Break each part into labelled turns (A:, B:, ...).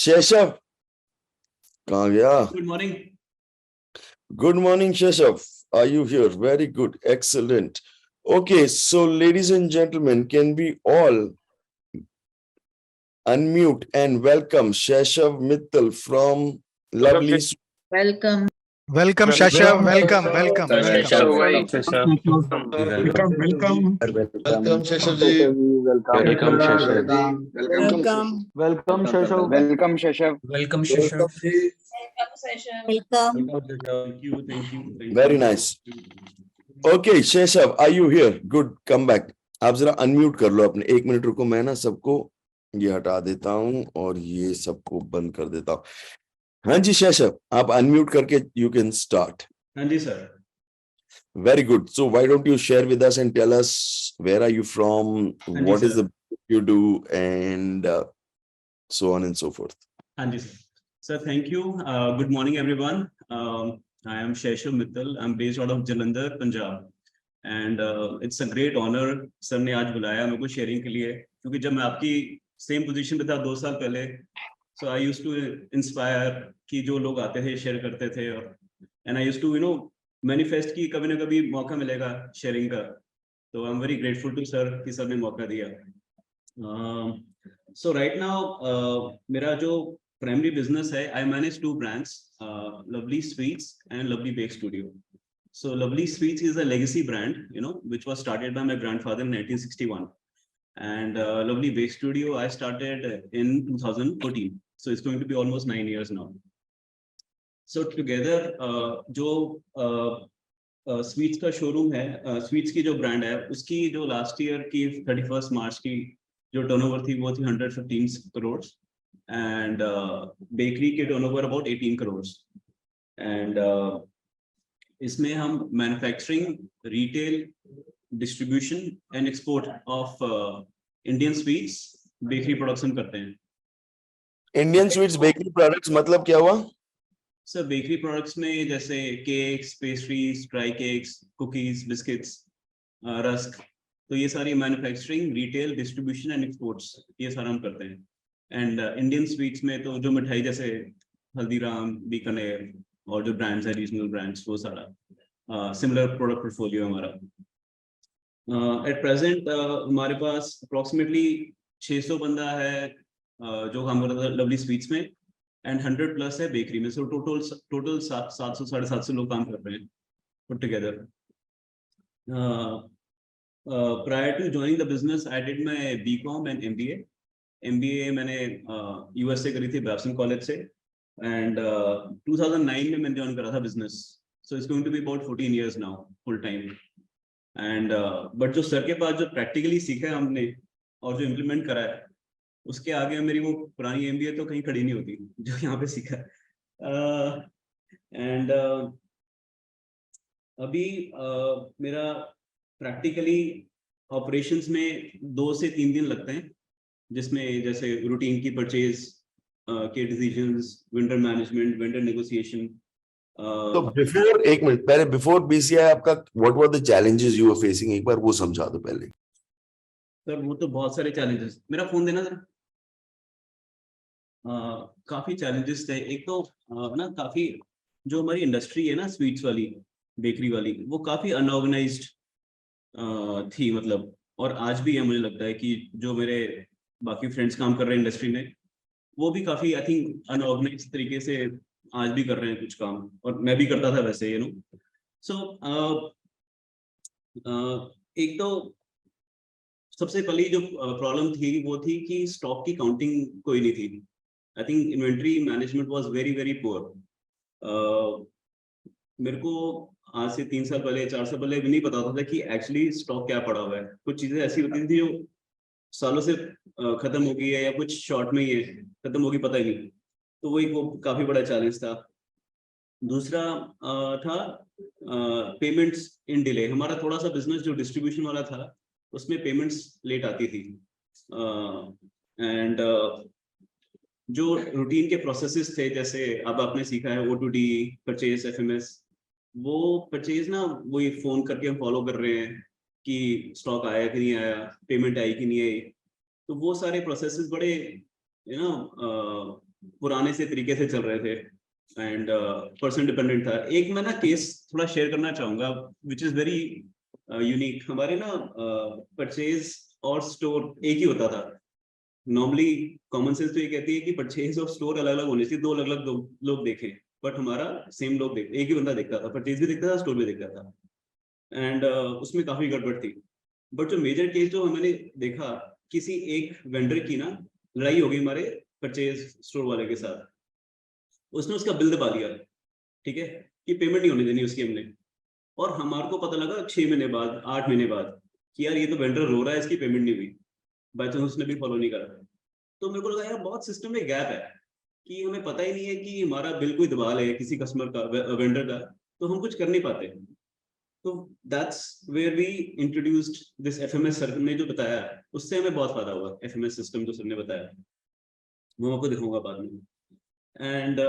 A: शेषव कहाँ गया?
B: Good morning.
A: Good morning, Sheshav. Are you here? Very good. Excellent. Okay, so ladies and gentlemen, can we all unmute and welcome Sheshav Mittal from lovely.
C: Welcome.
D: Welcome, Shashav. Welcome.
E: Welcome, Sheshav ji.
F: Welcome, Sheshav.
E: Welcome, Sheshav.
F: Welcome, Sheshav.
G: Welcome, Sheshav.
C: Welcome.
B: Thank you.
A: Very nice. Okay, Sheshav, are you here? Good, come back. आप जरा unmute कर लो अपने, 1 minute रुको, मैं ना सबको ये हटा देता हूं और ये सबको बंद कर देता हूं. हाँ जी शेषव, आप अनम्यूट करके you can start.
B: हाँ जी sir.
A: Very good. So why don't you share with us and tell us where are you from, what is the you do, and so on and so forth.
B: हाँ जी sir. Sir, thank you. Good morning, everyone. I am Sheshav Mittal. I'm based out of Jalandhar, Punjab. And it's a great honor sir ने आज बुलाया मेरे को sharing के लिए, क्योंकि जब मैं आपकी सेम पोजीशन पे था 2 साल पहले, so I used to inspire कि जो लोग आते थे शेयर करते थे, और and I used to manifest कि कभी ना कभी मौका मिलेगा शेयरिंग का. तो I'm very grateful to sir कि सर ने मौका दिया. So right now मेरा जो primary business है, I manage 2 brands, Lovely Sweets and Lovely Bake Studio. So Lovely Sweets is a legacy brand, which was started by my grandfather in 1961. And Lovely Bake Studio, I started in 2014. So it's going to be almost 9 years now. So together, जो sweets का showroom है, sweets की जो brand है, उसकी जो last year की 31st March की जो turnover थी, वो थी 115 crores. And bakery के turnover about 18 crores. And इसमें हम manufacturing, retail, distribution and export of Indian sweets bakery production करते हैं.
A: इंडियन स्वीट्स बेकरी प्रोडक्ट्स मतलब क्या हुआ
B: सर? बेकरी प्रोडक्ट्स में जैसे cakes, pastries, dry cakes, cookies, biscuits, rusk, तो ये सारी manufacturing, retail, distribution and exports, ये सारा हम करते हैं. एंड इंडियन स्वीट्स में तो जो मिठाई जैसे हल्दीराम, बीकानेर और जो ब्रांड्स है रीजनल ब्रांड्स, वो सारा सिमिलर प्रोडक्ट पोर्टफोलियो हमारा. एट प्रेजेंट हमारे पास अप्रोक्सीमेटली 600 बंदा है जो काम करता है लवली स्वीट्स में, एंड 100 प्लस है बेकरी में. सो टोटल 700-750 लोग काम कर रहे हैं put together. Prior to joining the business I did my BCom and MBA मैंने यूएस से करी थी, बैप्सन कॉलेज से. And 2009 में मैंने ज्वाइन करा था business. So it's going to be about 14 years now full time. And but जो सर के पास जो प्रैक्टिकली सीखा है हमने और जो इम्प्लीमेंट करा है, उसके आगे मेरी वो पुरानी एमबीए तो कहीं खड़ी नहीं होती जो यहाँ पे सीखा है. एंड अभी मेरा प्रैक्टिकली ऑपरेशंस में 2 से 3 दिन लगते हैं, जिसमें जैसे रूटीन की परचेज के decisions, vendor management, vendor negotiation.
A: तो बिफोर, एक मिनट पहले, बिफोर बीसीआई आपका what were the challenges you were facing, एक बार वो समझा दो पहले.
B: सर वो तो बहुत सारे चैलेंजेस, मेरा फोन देना जरा. काफी चैलेंजेस थे. एक तो ना काफी जो हमारी इंडस्ट्री है ना स्वीट्स वाली, बेकरी वाली, वो काफी अनऑर्गेनाइज्ड थी मतलब, और आज भी है. मुझे लगता है कि जो मेरे बाकी फ्रेंड्स काम कर रहे हैं इंडस्ट्री में, वो भी काफी आई थिंक अनऑर्गेनाइज्ड तरीके से आज भी कर रहे हैं कुछ काम, और मैं भी करता था वैसे सो एक तो सबसे पहली जो प्रॉब्लम थी वो थी कि स्टॉक की काउंटिंग कोई नहीं थी. I think inventory management was very very poor. मेरे को आज से 3 साल पहले, 4 साल पहले भी नहीं पता था कि एक्चुअली स्टॉक क्या पड़ा हुआ है. कुछ चीजें ऐसी होती थी जो सालों से खत्म हो गई है या कुछ शॉर्ट में ही है खत्म होगी, पता ही नहीं. तो वो काफी बड़ा चैलेंज था. दूसरा था पेमेंट्स इन डिले. हमारा थोड़ा सा बिजनेस जो डिस्ट्रीब्यूशन वाला था, उसमें पेमेंट्स लेट आती थी. एंड जो रूटीन के प्रोसेसेस थे, जैसे अब आपने सीखा है O2D, परचेज, FMS, वो परचेज ना वही फोन करके हम फॉलो कर रहे हैं कि स्टॉक आया कि नहीं आया, पेमेंट आई कि नहीं आई. तो वो सारे प्रोसेसेस बड़े पुराने से तरीके से चल रहे थे एंड पर्सन डिपेंडेंट था। एक मैं ना केस थोड़ा शेयर करना चाहूंगा विच इज वेरी यूनिक। हमारे ना परचेज और स्टोर एक ही होता था। नॉर्मली कॉमन सेंस तो ये कहती है कि परचेज और स्टोर अलग अलग होने चाहिए, दो अलग अलग लोग देखें, बट हमारा सेम लोग देखते, एक ही बंदा देखता था, परचेज भी देखता था, स्टोर भी देखता था। एंड उसमें काफी गड़बड़ थी। बट जो मेजर केस जो मैंने देखा, किसी एक वेंडर की ना लड़ाई हो गई हमारे परचेज स्टोर वाले के साथ। उसने उसका बिल दबा दिया, ठीक है, कि पेमेंट नहीं होने देनी उसकी हमने। और हमारे को पता लगा 6 महीने बाद, 8 महीने बाद, कि यार ये तो वेंडर रो रहा है, इसकी पेमेंट नहीं हुई, बाय चांस उसने भी फॉलो नहीं करा। तो मेरे को लगा यार बहुत सिस्टम में गैप है कि हमें पता ही नहीं है कि हमारा बिल कोई दबा ले किसी कस्टमर का, वेंडर का, तो हम कुछ कर नहीं पाते। तो that's where we introduced this FMS. Sir ने जो बताया उससे हमें बहुत फायदा हुआ। एफएमएस सिस्टम जो सर ने बताया वो आपको दिखाऊंगा बाद में। एंड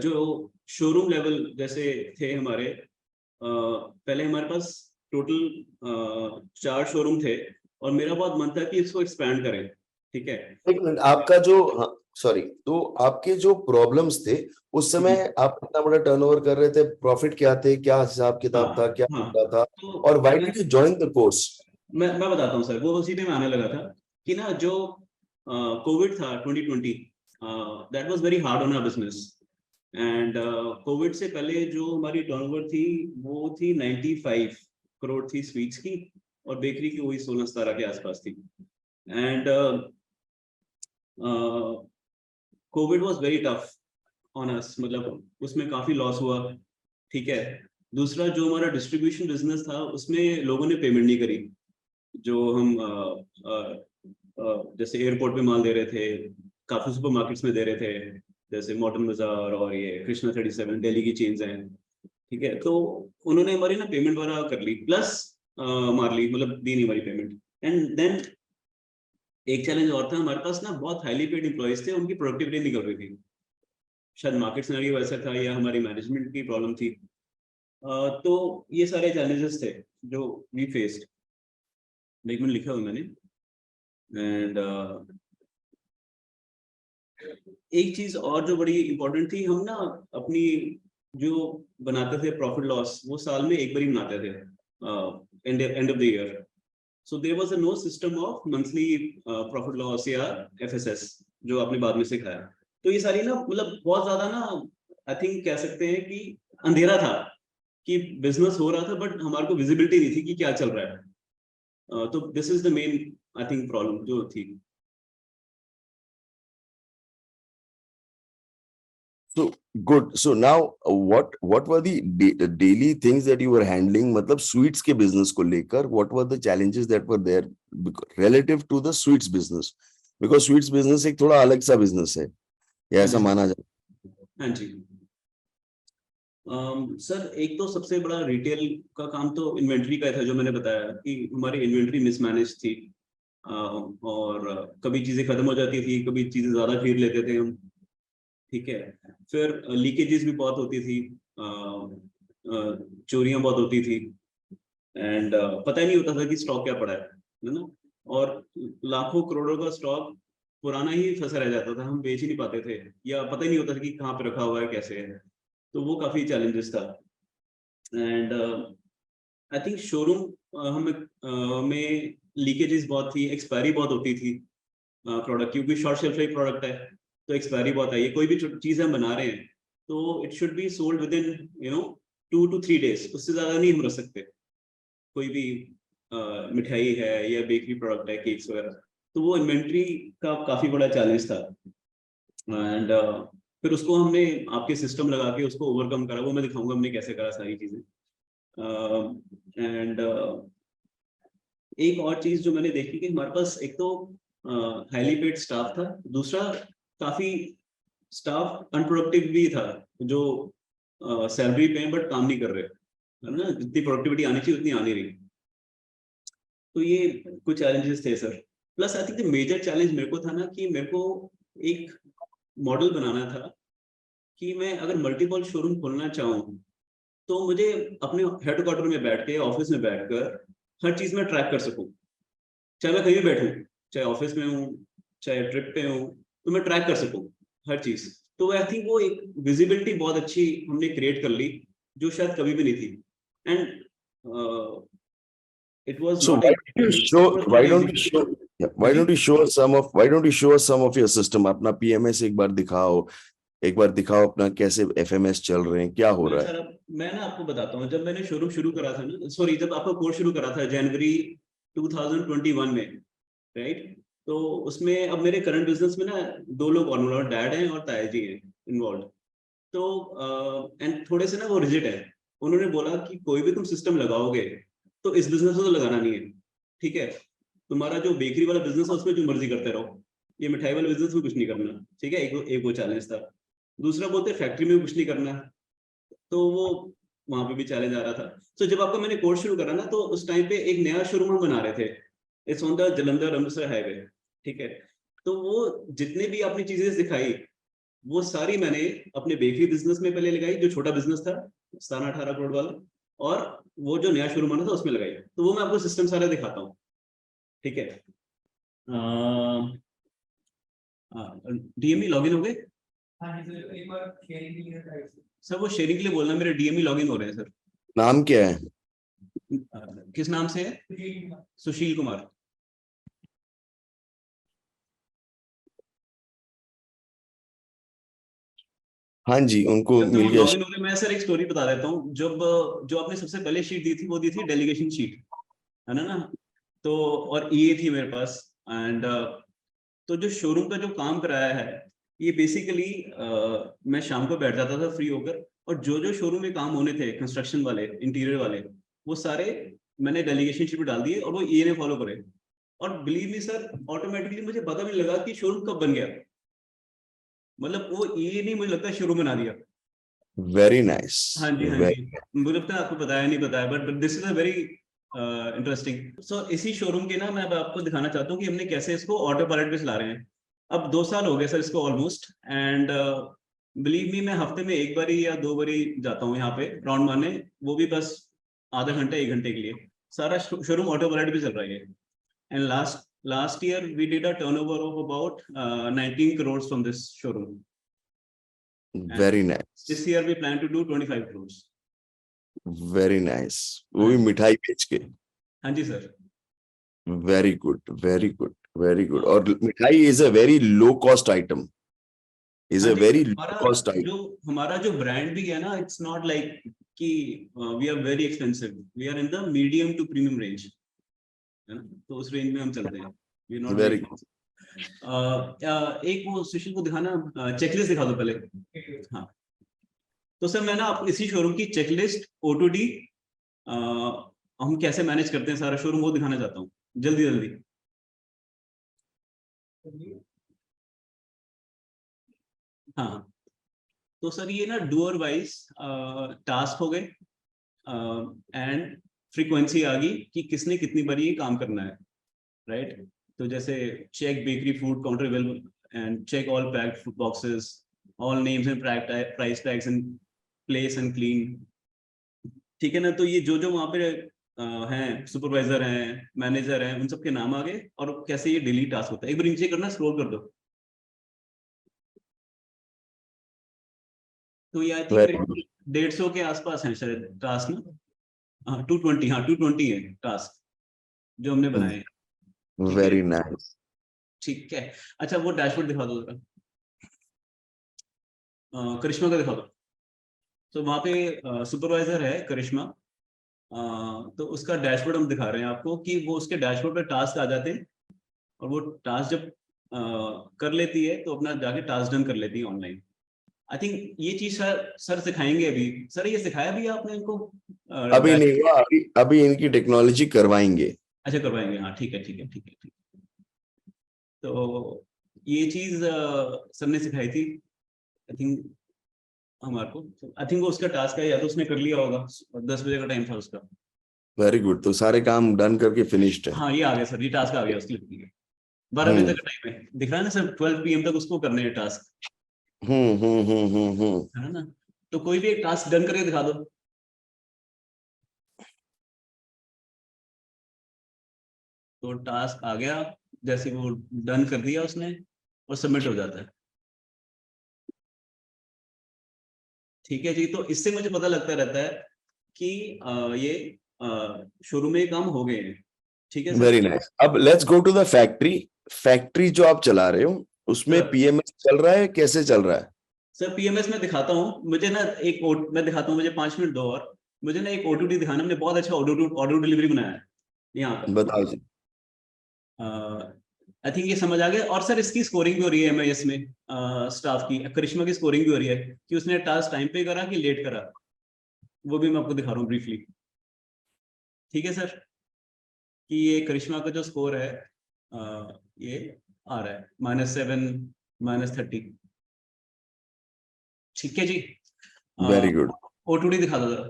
B: जो शोरूम लेवल जैसे थे हमारे, पहले हमारे पास टोटल 4 शोरूम थे और मेरा बहुत मन था कि इसको एक्सपैंड करें, ठीक है।
A: एक मिनट, आपका जो, सॉरी, तो आपके जो प्रॉब्लम्स थे उस समय, आप इतना बड़ा टर्नओवर कर रहे थे, प्रॉफिट क्या थे, क्या हिसाब किताब था, क्या होता था,
B: तो
A: और why did you join the course?
B: मैं बताता हूँ सर, वो उसी में आने लगा था कि ना जो कोविड था 2020, that was very hard on our business. And Covid से पहले जो हमारी टर्नओवर थी वो थी 95 करोड़ थी स्वीट्स की, और बेकरी की वही 16-17 के आसपास थी। And Covid was very tough on us, मतलब उसमें काफी लॉस हुआ, ठीक है। दूसरा जो हमारा डिस्ट्रीब्यूशन बिजनेस था उसमें लोगों ने पेमेंट नहीं करी। जो हम जैसे एयरपोर्ट पे माल दे रहे थे, काफी सुपरमार्केट्स में दे रहे थे, जैसे मॉडर्न बाजार और ये कृष्णा 37 दिल्ली की चेन्स हैं, ठीक है। तो उन्होंने हमारी ना पेमेंट वगैरह कर ली, प्लस मार ली, मतलब दी नहीं हमारी पेमेंट। एंड देन एक चैलेंज और था, हमारे पास ना बहुत हाईली पेड एम्प्लॉइज थे, उनकी प्रोडक्टिविटी निकल रही थी। शायद मार्केट सिनेरियो वैसा था या हमारी मैनेजमेंट की प्रॉब्लम थी। तो ये सारे चैलेंजेस थे जो वी फेस्ड। एक मिनट लिखा हुआ मैंने। एंड एक चीज और जो बड़ी इंपॉर्टेंट थी, हम ना अपनी जो बनाते थे प्रॉफिट लॉस, वो साल में एक बार ही बनाते थे, end of the year. So there was no system of monthly profit loss या एफएसएस, जो आपने बाद में सिखाया। तो ये सारी ना मतलब बहुत ज्यादा ना, आई थिंक कह सकते हैं कि अंधेरा था कि बिजनेस हो रहा था बट हमारे को विजिबिलिटी नहीं थी कि क्या चल रहा है। तो this is the main I think problem जो थी।
A: So good. So now, what were the daily things that you were handling? मतलब sweets के business को लेकर, what were the challenges that were there relative to the sweets business? Because sweets business एक थोड़ा अलग सा business है, या ऐसा माना जाए?
B: हाँ जी। सर एक तो सबसे बड़ा रिटेल का काम तो इन्वेंट्री का था, जो मैंने बताया कि हमारी इन्वेंट्री मिसमैनेज थी, और कभी चीजें खत्म हो जाती थी, कभी चीजें ज्यादा खरीद लेते थे हम, ठीक है। फिर लीकेजेस भी बहुत होती थी, चोरियां बहुत होती थी, एंड पता ही नहीं होता था कि स्टॉक क्या पड़ा है ना। और लाखों करोड़ों का स्टॉक पुराना ही फंसा रह जाता था, हम बेच ही नहीं पाते थे, या पता ही नहीं होता था कि कहाँ पे रखा हुआ है, कैसे है। तो वो काफी चैलेंजेस था। एंड आई थिंक शोरूम में लीकेजेस बहुत थी, एक्सपायरी बहुत होती थी प्रोडक्ट, क्योंकि शॉर्ट शेल्फ लाइफ प्रोडक्ट है तो एक्सपायरी बहुत आई है। कोई भी चीज हम बना रहे हैं तो it should be sold with in 2 to 3 days, उससे ज्यादा नहीं हम रख सकते। कोई भी मिठाई है या बेकरी प्रोडक्ट है, केक्स वगैरह, तो वो इन्वेंट्री का काफी बड़ा चैलेंज था। एंड फिर उसको हमने आपके सिस्टम लगा के उसको ओवरकम करा, वो मैं दिखाऊंगा हमने कैसे करा सारी चीजें। एंड एक और चीज जो मैंने देखी कि हमारे पास एक तो हाईली पेड स्टाफ था, दूसरा काफी स्टाफ अनप्रोडक्टिव भी था, जो सैलरी पे बट काम नहीं कर रहे, है ना। जितनी प्रोडक्टिविटी आनी चाहिए उतनी आ नहीं रही। तो ये कुछ चैलेंजेस थे sir. Plus I think the major challenge मेरे को था ना कि मेरे को एक मॉडल बनाना था कि मैं अगर मल्टीपल शोरूम खोलना चाहूँ तो मुझे अपने हेडक्वार्टर में बैठ के, ऑफिस में बैठकर हर चीज में ट्रैक कर सकूं, चाहे मैं कहीं भी बैठूं, चाहे ऑफिस में हूँ, चाहे ट्रिप पे हूँ, तो मैं ट्रैक कर सकूँ हर चीज। तो आई थिंक वो एक विजिबिलिटी बहुत अच्छी हमने क्रिएट कर ली, जो शायद कभी भी नहीं थी। And it was
A: So
B: not
A: why don't you show, why don't you show us some of your system? अपना PMS एक बार दिखाओ अपना कैसे FMS चल रहे हैं, क्या हो रहा है?
B: सर मैं ना आपको बताता हूँ, जब मैंने शोरूम शुरू करा था ना, सॉरी जब आपका कोर्स शुरू करा था जनवरी 2021 में, राइट? तो उसमें अब मेरे करंट बिजनेस में ना 2 लोग और डैड हैं और ताया जी हैं इन्वॉल्व। तो एंड थोड़े से ना वो रिजिड है। उन्होंने बोला कि कोई भी तुम सिस्टम लगाओगे तो इस बिजनेस में तो लगाना नहीं है, ठीक है? तुम्हारा जो बेकरी वाला बिजनेस है उसमें जो मर्जी करते रहो, ये मिठाई वाले बिजनेस में कुछ नहीं करना, ठीक है? एक वो चैलेंज था। दूसरा बोलते फैक्ट्री में कुछ नहीं करना, तो वो वहां पे भी चैलेंज आ रहा था। तो जब आपको मैंने कोर्स शुरू करा ना, तो उस टाइम पे एक नया शोरूम हम बना रहे थे, it's on the Jalandhar Amritsar highway, ठीक है? तो वो जितने भी आपने चीजें सिखाई, वो सारी मैंने अपने बेकरी बिजनेस में पहले लगाई, जो छोटा बिजनेस था 17-18 करोड़ वाला, और वो जो नया शुरू बना था उसमें लगाई। तो वो मैं आपको सिस्टम सारा दिखाता हूँ, ठीक है? डीएमई लॉगिन हो गए सर? वो शेयरिंग के लिए बोलना, मेरे डीएमई लॉगिन हो रहे हैं सर।
A: नाम क्या है?
B: किस नाम से है? सुशील कुमार।
A: हाँ जी, उनको
B: जब तक
A: मिल
B: वो
A: गया।
B: लॉगिन हो गए, मैं सर एक स्टोरी बता देता हूँ। जब जो आपने सबसे पहले शीट दी थी, वो दी थी डेलीगेशन शीट, है ना? तो और ईए थी मेरे पास। एंड तो जो शोरूम का जो काम कराया है, ये बेसिकली मैं शाम को बैठ जाता था फ्री होकर, और जो जो शोरूम में काम होने थे, कंस्ट्रक्शन वाले, इंटीरियर वाले, वो सारे मैंने डेलीगेशन शीट पे डाल दिए, और वो ईए ने फॉलो करे। और बिलीव मी सर, ऑटोमेटिकली मुझे पता भी नहीं लगा कि शोरूम कब बन गया। मतलब वो ईए नहीं, मुझे लगता है शोरूम बना दिया।
A: Very nice.
B: हाँ जी, हाँ जी। मुझे लगता है आपको बताया नहीं बताया, but this is a very interesting. So इसी शोरूम के ना मैं अब आपको दिखाना चाहता हूँ कि हमने कैसे इसको ऑटो पायलट पे चला रहे हैं। अब 2 साल हो गए सर इसको ऑलमोस्ट। एंड बिलीव मी, मैं हफ्ते में 1 बारी या 2 बारी जाता हूँ यहाँ पे राउंड मारने, वो भी बस आधा घंटे 1 घंटे के लिए। सारा शोरूम ऑटो पायलट पे चल रहा है। And last year we did a turnover of about 19 crores from this showroom.
A: Very nice,
B: this year we plan to do 25 crores।
A: Very nice. वो भी मिठाई बेच के।
B: हाँ जी sir.
A: Very good, very good, very good. और मिठाई is a very low cost item, is
B: हाँ
A: अ
B: जी,
A: वेरी लो
B: हमारा
A: कॉस्ट आइटम।
B: हमारा जो ब्रांड भी है ना, इट्स नॉट लाइक कि we are very expensive, we are in the medium to premium range, है ना? तो उस रेंज में हम चलते हैं, we are not very
A: very good.
B: Expensive. एक वो सुशील को दिखाना, चेकलिस्ट दिखा दो पहले। हाँ, तो सर मैं ना इसी शोरूम की चेकलिस्ट O2D हम कैसे मैनेज करते हैं सारा शोरूम, वो दिखाना चाहता हूँ जल्दी जल्दी। हाँ, तो सर ये ना डूअर वाइज टास्क हो गए, एंड फ्रीक्वेंसी आ गई कि किसने कितनी बार ये काम करना है, राइट? तो जैसे check bakery food counter available and check all packed food boxes, all names and price tags and place and clean, ठीक है ना? तो ये जो जो वहाँ पे हैं, सुपरवाइजर हैं, मैनेजर हैं, उन सबके नाम आ गए, और कैसे ये डेली टास्क होता है। एक बार नीचे करना, स्क्रॉल कर दो। तो ये आई थिंक
A: वेरी
B: मेरे 150 के आसपास है शायद टास्क ना। हाँ 220, हाँ 220 है टास्क जो हमने बनाए हैं, ठीक है?
A: Very nice.
B: ठीक है। अच्छा वो डैशबोर्ड दिखा दो जरा, करिश्मा का दिखा दो। तो वहाँ पे सुपरवाइजर है करिश्मा, तो उसका डैशबोर्ड हम दिखा रहे हैं आपको कि वो उसके डैशबोर्ड पे टास्क आ जाते हैं, और वो टास्क जब कर लेती है तो अपना जाके टास्क डन कर लेती है ऑनलाइन। आई थिंक ये चीज सर सिखाएंगे अभी। सर ये सिखाया भी आपने इनको?
A: अभी नहीं हुआ, अभी इनकी टेक्नोलॉजी करवाएंगे।
B: अच्छा करवाएंगे, हाँ ठीक है ठीक है ठीक है ठीक है। तो ये चीज सर ने सिखाई थी आई थिंक हमारे को। आई थिंक वो उसका टास्क है, या तो उसने कर लिया होगा, 10 बजे का टाइम था उसका।
A: वेरी गुड, तो सारे काम डन करके फिनिश्ड है।
B: हाँ ये आ गया सर, ये टास्क आ गया उसके लिए। 12 बजे तक का टाइम है, दिख रहा है ना सर? 12 PM तक उसको करने हैं टास्क, है ना? तो कोई भी एक टास्क डन करके दिखा दो। तो टास्क आ गया, जैसे वो डन कर दिया उसने और सबमिट हो जाता है। ठीक है जी, तो इससे मुझे पता लगता रहता है कि ये शुरू में काम हो गए हैं। ठीक है सर।
A: Very nice. अब let's go to the factory. Factory जो आप चला रहे हो उसमें
B: सर।
A: पीएमएस चल रहा है, कैसे चल रहा है?
B: सर पीएमएस में दिखाता हूँ, मुझे ना मैं दिखाता हूँ, मुझे 5 मिनट दो और मुझे ना एक ओटीडी दिखाना, हमने बहुत अच्छा ऑडियो डिलीवरी बनाया है यहाँ पर।
A: बताओ जी।
B: आई थिंक ये समझ आ गया। और सर इसकी स्कोरिंग भी हो रही है एमआईएस में, स्टाफ की, करिश्मा की स्कोरिंग भी हो रही है कि उसने टास्क टाइम पे करा कि लेट करा, वो भी मैं आपको दिखा रहा हूँ ब्रीफली। ठीक है सर, कि ये करिश्मा का जो स्कोर है ये आ रहा है -7 -30। ठीक है जी।
A: Very good.
B: ओटीडी दिखा दो जरा।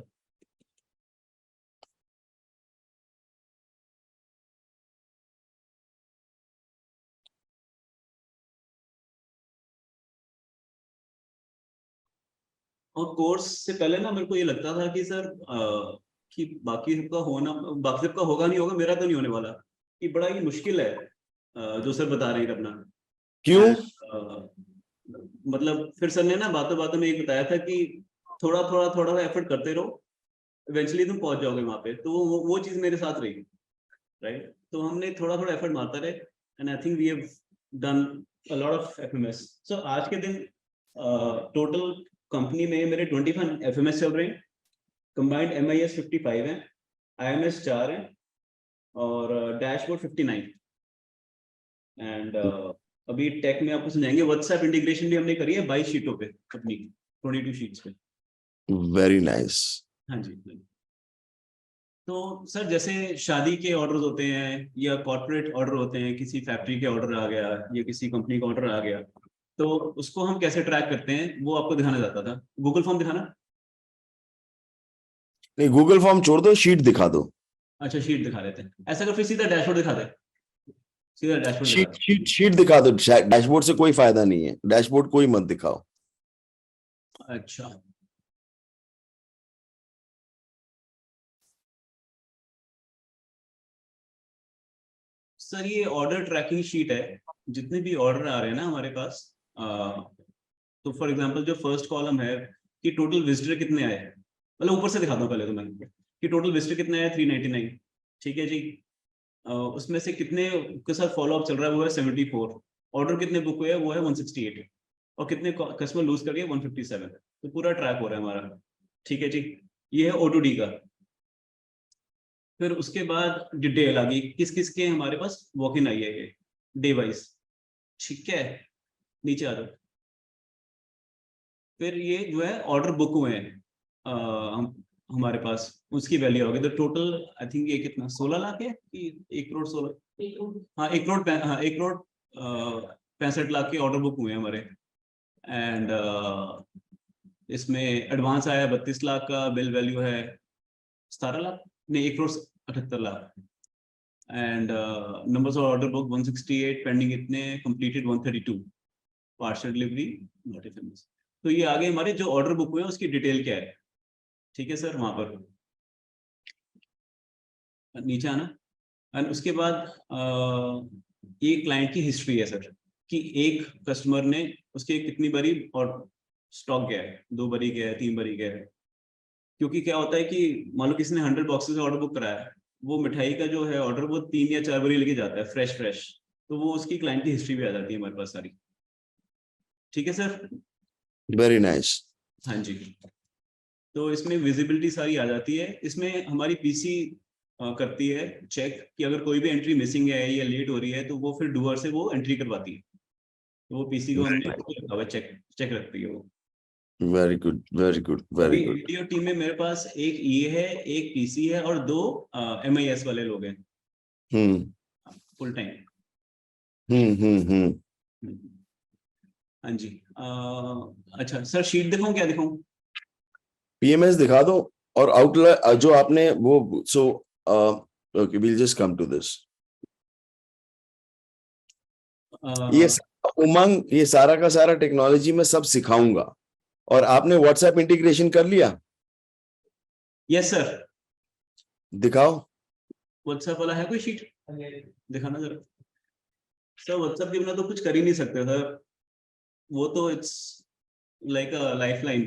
B: और कोर्स से पहले ना मेरे को ये लगता था कि सर कि बाकी सबका होगा नहीं होगा, मेरा तो नहीं होने वाला, कि बड़ा ही मुश्किल है जो सर बता रहे हैं करना।
A: क्यों?
B: मतलब फिर सर ने ना बातों बातों में एक बताया था कि थोड़ा थोड़ा थोड़ा एफर्ट करते रहो, इवेंचुअली तुम पहुंच जाओगे वहां पे। तो वो चीज मेरे साथ रही, राइट। तो हमने थोड़ा थोड़ा एफर्ट मारते रहे and I think we have done a lot of FMS. So आज के दिन टोटल कंपनी में मेरे 25 एफएमएस चल रहे हैं, कंबाइंड एमआईएस 55 है, आईएमएस 4 है और डैशबोर्ड 59। एंड अभी टेक में आपको समझाएंगे, व्हाट्सएप इंटीग्रेशन भी हमने करी है 22 शीटों पे अपनी, 22 शीट्स पे।
A: Very nice.
B: हाँ जी। तो सर जैसे शादी के ऑर्डर्स होते हैं या कॉर्पोरेट ऑर्डर होते हैं, किसी फैक्ट्री के ऑर्डर आ गया या किसी कंपनी का ऑर्डर आ गया, तो उसको हम कैसे ट्रैक करते हैं वो आपको दिखाना चाहता था। गूगल फॉर्म दिखाना।
A: नहीं, गूगल फॉर्म छोड़ दो, शीट दिखा दो।
B: अच्छा शीट दिखा देते हैं, ऐसा कर फिर सीधा डैशबोर्ड दिखा दे, सीधा डैशबोर्ड दिखा
A: शीट शीट शीट दिखा दो। डैशबोर्ड से कोई फायदा नहीं है, डैशबोर्ड कोई मत दिखाओ।
B: दे। अच्छा सर ये ऑर्डर ट्रैकिंग शीट है, जितने भी ऑर्डर आ रहे हैं ना हमारे पास, तो फॉर एग्जांपल जो फर्स्ट कॉलम है कि टोटल विजिटर कितने आए, मतलब ऊपर से दिखाता हूँ पहले तो मैं कि टोटल विजिटर कितने आए 399। ठीक है जी। उसमें से कितने के साथ फॉलो अप चल रहा है वो है 74, ऑर्डर कितने बुक हुए हैं वो है 168 और कितने कस्टमर लूज कर गए 157। तो पूरा ट्रैक हो रहा है हमारा। ठीक है जी, ये है O2D का। फिर उसके बाद डिटेल आ गई किस किस के हमारे पास वॉक इन आई है ये डे वाइज। ठीक है, नीचे आ जाओ। फिर ये जो है ऑर्डर बुक हुए हैं हमारे पास, उसकी वैल्यू होगी। तो टोटल आई थिंक ये कितना 16 लाख है कि 1 करोड़ 16, हाँ 1 करोड़, हाँ 1 करोड़ 65 लाख के ऑर्डर बुक हुए हैं हमारे। एंड इसमें एडवांस आया 32 लाख का, बिल वैल्यू है 17 लाख, नहीं 1 crore 78 lakh. And numbers of order book 168, pending इतने, completed 132, partial delivery not FMS. तो ये आगे हमारे जो ऑर्डर बुक हुए हैं उसकी डिटेल क्या है। ठीक है सर, वहां पर नीचे आना। एंड उसके बाद ये क्लाइंट की हिस्ट्री है सर, कि एक कस्टमर ने उसके कितनी बारी और स्टॉक गया है, 2 बारी गया है, 3 बारी गया है। क्योंकि क्या होता है कि मान लो किसी ने 100 बॉक्सेस ऑर्डर बुक कराया है, वो मिठाई का जो है ऑर्डर वो 3 या 4 बारी लेके जाता है फ्रेश फ्रेश, तो वो उसकी क्लाइंट की हिस्ट्री भी आ जाती है हमारे पास सारी। ठीक है सर।
A: Very nice.
B: हाँ जी, तो इसमें विजिबिलिटी सारी आ जाती है। इसमें हमारी पीसी करती है चेक कि अगर कोई भी एंट्री मिसिंग है या लेट हो रही है तो वो फिर डूअर से वो एंट्री करवाती है। तो वो पीसी को हमने रखा हुआ चेक चेक रखती है वो।
A: Very good, very good, very
B: अभी
A: गुड।
B: एटीओ टीम में मेरे पास एक ये है, एक पीसी है और 2 एमआईएस वाले लोग हैं फुल टाइम।
A: हम्म।
B: हाँ जी। अच्छा सर शीट दिखाऊं, क्या दिखाऊं?
A: पीएमएस दिखा दो। और आउटलायर जो आपने वो, so okay, will just come to this. ये उमंग, ये सारा का सारा टेक्नोलॉजी में सब सिखाऊंगा। और आपने व्हाट्सएप इंटीग्रेशन कर लिया?
B: Yes sir.
A: दिखाओ।
B: व्हाट्सएप वाला है कोई शीट, दिखाना जरा। सर व्हाट्सएप के बिना तो कुछ कर ही नहीं सकते सर, वो तो इट्स लाइक अ लाइफलाइन।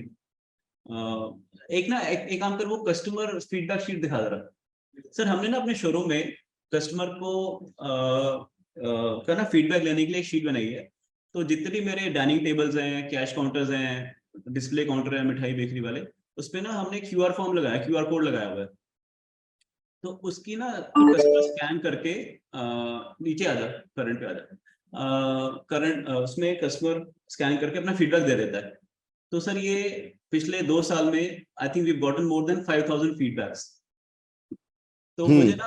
B: एक ना एक काम कर, वो कस्टमर फीडबैक शीट दिखा दे रहा सर। हमने ना अपने शोरूम में कस्टमर को का ना फीडबैक लेने के लिए एक शीट बनाई है। तो जितने भी मेरे डाइनिंग टेबल्स हैं, कैश काउंटर्स हैं, डिस्प्ले काउंटर है, मिठाई बेकरी वाले, उस पे ना हमने क्यूआर फॉर्म लगाया, क्यूआर कोड लगाया हुआ है। तो उसकी ना कस्टमर स्कैन करके नीचे आ जा, करंट पे आ जा, करंट उसमें कस्टमर स्कैन करके अपना फीडबैक दे देता है। तो सर ये पिछले 2 साल में I think we gotten more than 5000 feedbacks. तो मुझे ना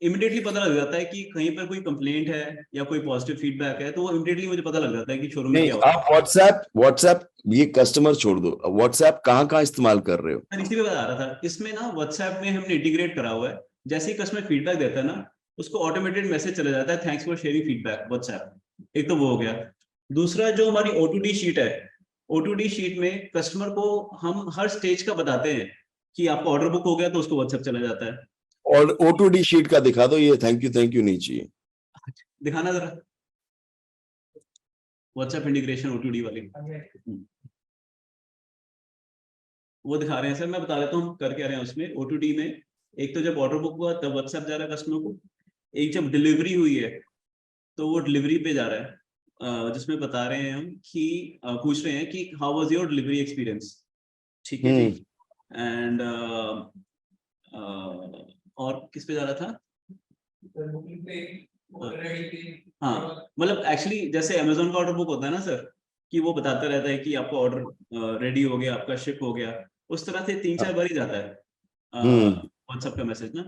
B: इमिडिएटली पता लग जाता है कि कहीं पर कोई कंप्लेंट है या कोई पॉजिटिव फीडबैक है, तो वो इमिडिएटली मुझे पता लग जाता है कि शोरूम में
A: नहीं,
B: क्या हो रहा है।
A: आप व्हाट्सएप ये कस्टमर छोड़ दो, व्हाट्सएप कहाँ इस्तेमाल कर रहे हो?
B: मैं इसी पे बता रहा था, इसमें ना व्हाट्सएप में हमने इंटीग्रेट करा हुआ है। जैसे ही कस्टमर फीडबैक देता है ना, उसको ऑटोमेटेड मैसेज चला जाता है, thanks for sharing feedback WhatsApp. एक तो वो हो गया। दूसरा जो हमारी O2D शीट है, O2D शीट में कस्टमर को हम हर स्टेज का बताते हैं कि आपका ऑर्डर बुक हो गया, तो उसको व्हाट्सएप चला जाता है।
A: और O2D शीट का दिखा दो, ये थैंक यू नहीं चाहिए।
B: दिखाना जरा व्हाट्सएप इंटीग्रेशन O2D वाली। वो दिखा रहे हैं सर, मैं बता देता हूँ कर क्या रहे हैं उसमें O2D में। एक तो जब ऑर्डर बुक हुआ तब व्हाट्सएप जा रहा है कस्टमर को। एक जब डिलीवरी हुई है तो वो डिलीवरी पे जा रहा है, जिसमें बता रहे हैं हम कि पूछ रहे हैं कि how was your delivery experience. ठीक है जी। एंड और किस पे जा रहा था? हाँ, मतलब एक्चुअली जैसे अमेजोन का ऑर्डर बुक होता है ना सर, कि वो बताता रहता है कि आपका ऑर्डर रेडी हो गया, आपका शिप हो गया। उस तरह से 3-4 बार ही जाता है व्हाट्सएप का मैसेज ना।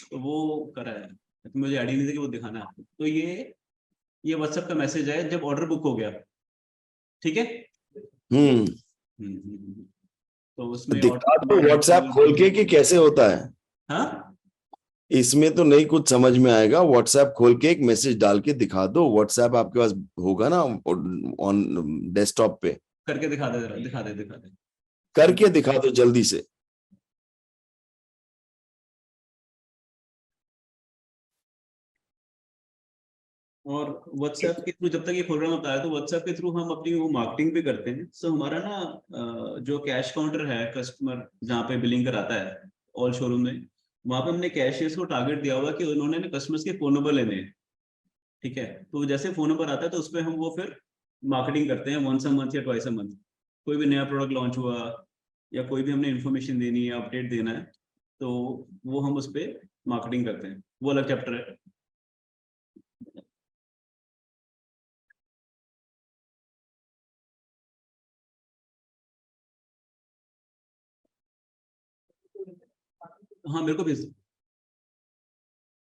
B: तो वो करा है, तो मुझे आइडिया नहीं था कि वो दिखाना है आपको। तो ये व्हाट्सएप का मैसेज है जब ऑर्डर बुक हो गया, ठीक है। तो उसमें
A: दिखा दो व्हाट्सएप खोल के कि कैसे होता है।
B: हाँ,
A: इसमें तो नहीं कुछ समझ में आएगा। व्हाट्सएप खोल के एक मैसेज डाल के दिखा दो। व्हाट्सएप आपके पास होगा ना ऑन डेस्कटॉप पे?
B: करके दिखा दे जरा, दिखा दे।
A: करके दिखा दो जल्दी से।
B: और व्हाट्सएप के थ्रू जब तक ये प्रोग्राम होता है, तो व्हाट्सएप के थ्रू हम अपनी वो मार्केटिंग भी करते हैं। सो हमारा ना जो कैश काउंटर है, कस्टमर जहाँ पे बिलिंग कराता है ऑल शोरूम में, वहां पे हमने कैशियर्स को टारगेट दिया हुआ कि उन्होंने ना कस्टमर्स के फोन नंबर लेने हैं। ठीक है, तो जैसे फोन नंबर आता है तो उस पर हम वो फिर मार्केटिंग करते हैं, वंस अ मंथ या ट्वाइस अ मंथ। कोई भी नया प्रोडक्ट लॉन्च हुआ या कोई भी हमने इन्फॉर्मेशन देनी है, अपडेट देना है, तो वो हम उस पर मार्केटिंग करते हैं। वो अलग चैप्टर है। हाँ, मेरे को भेज दो,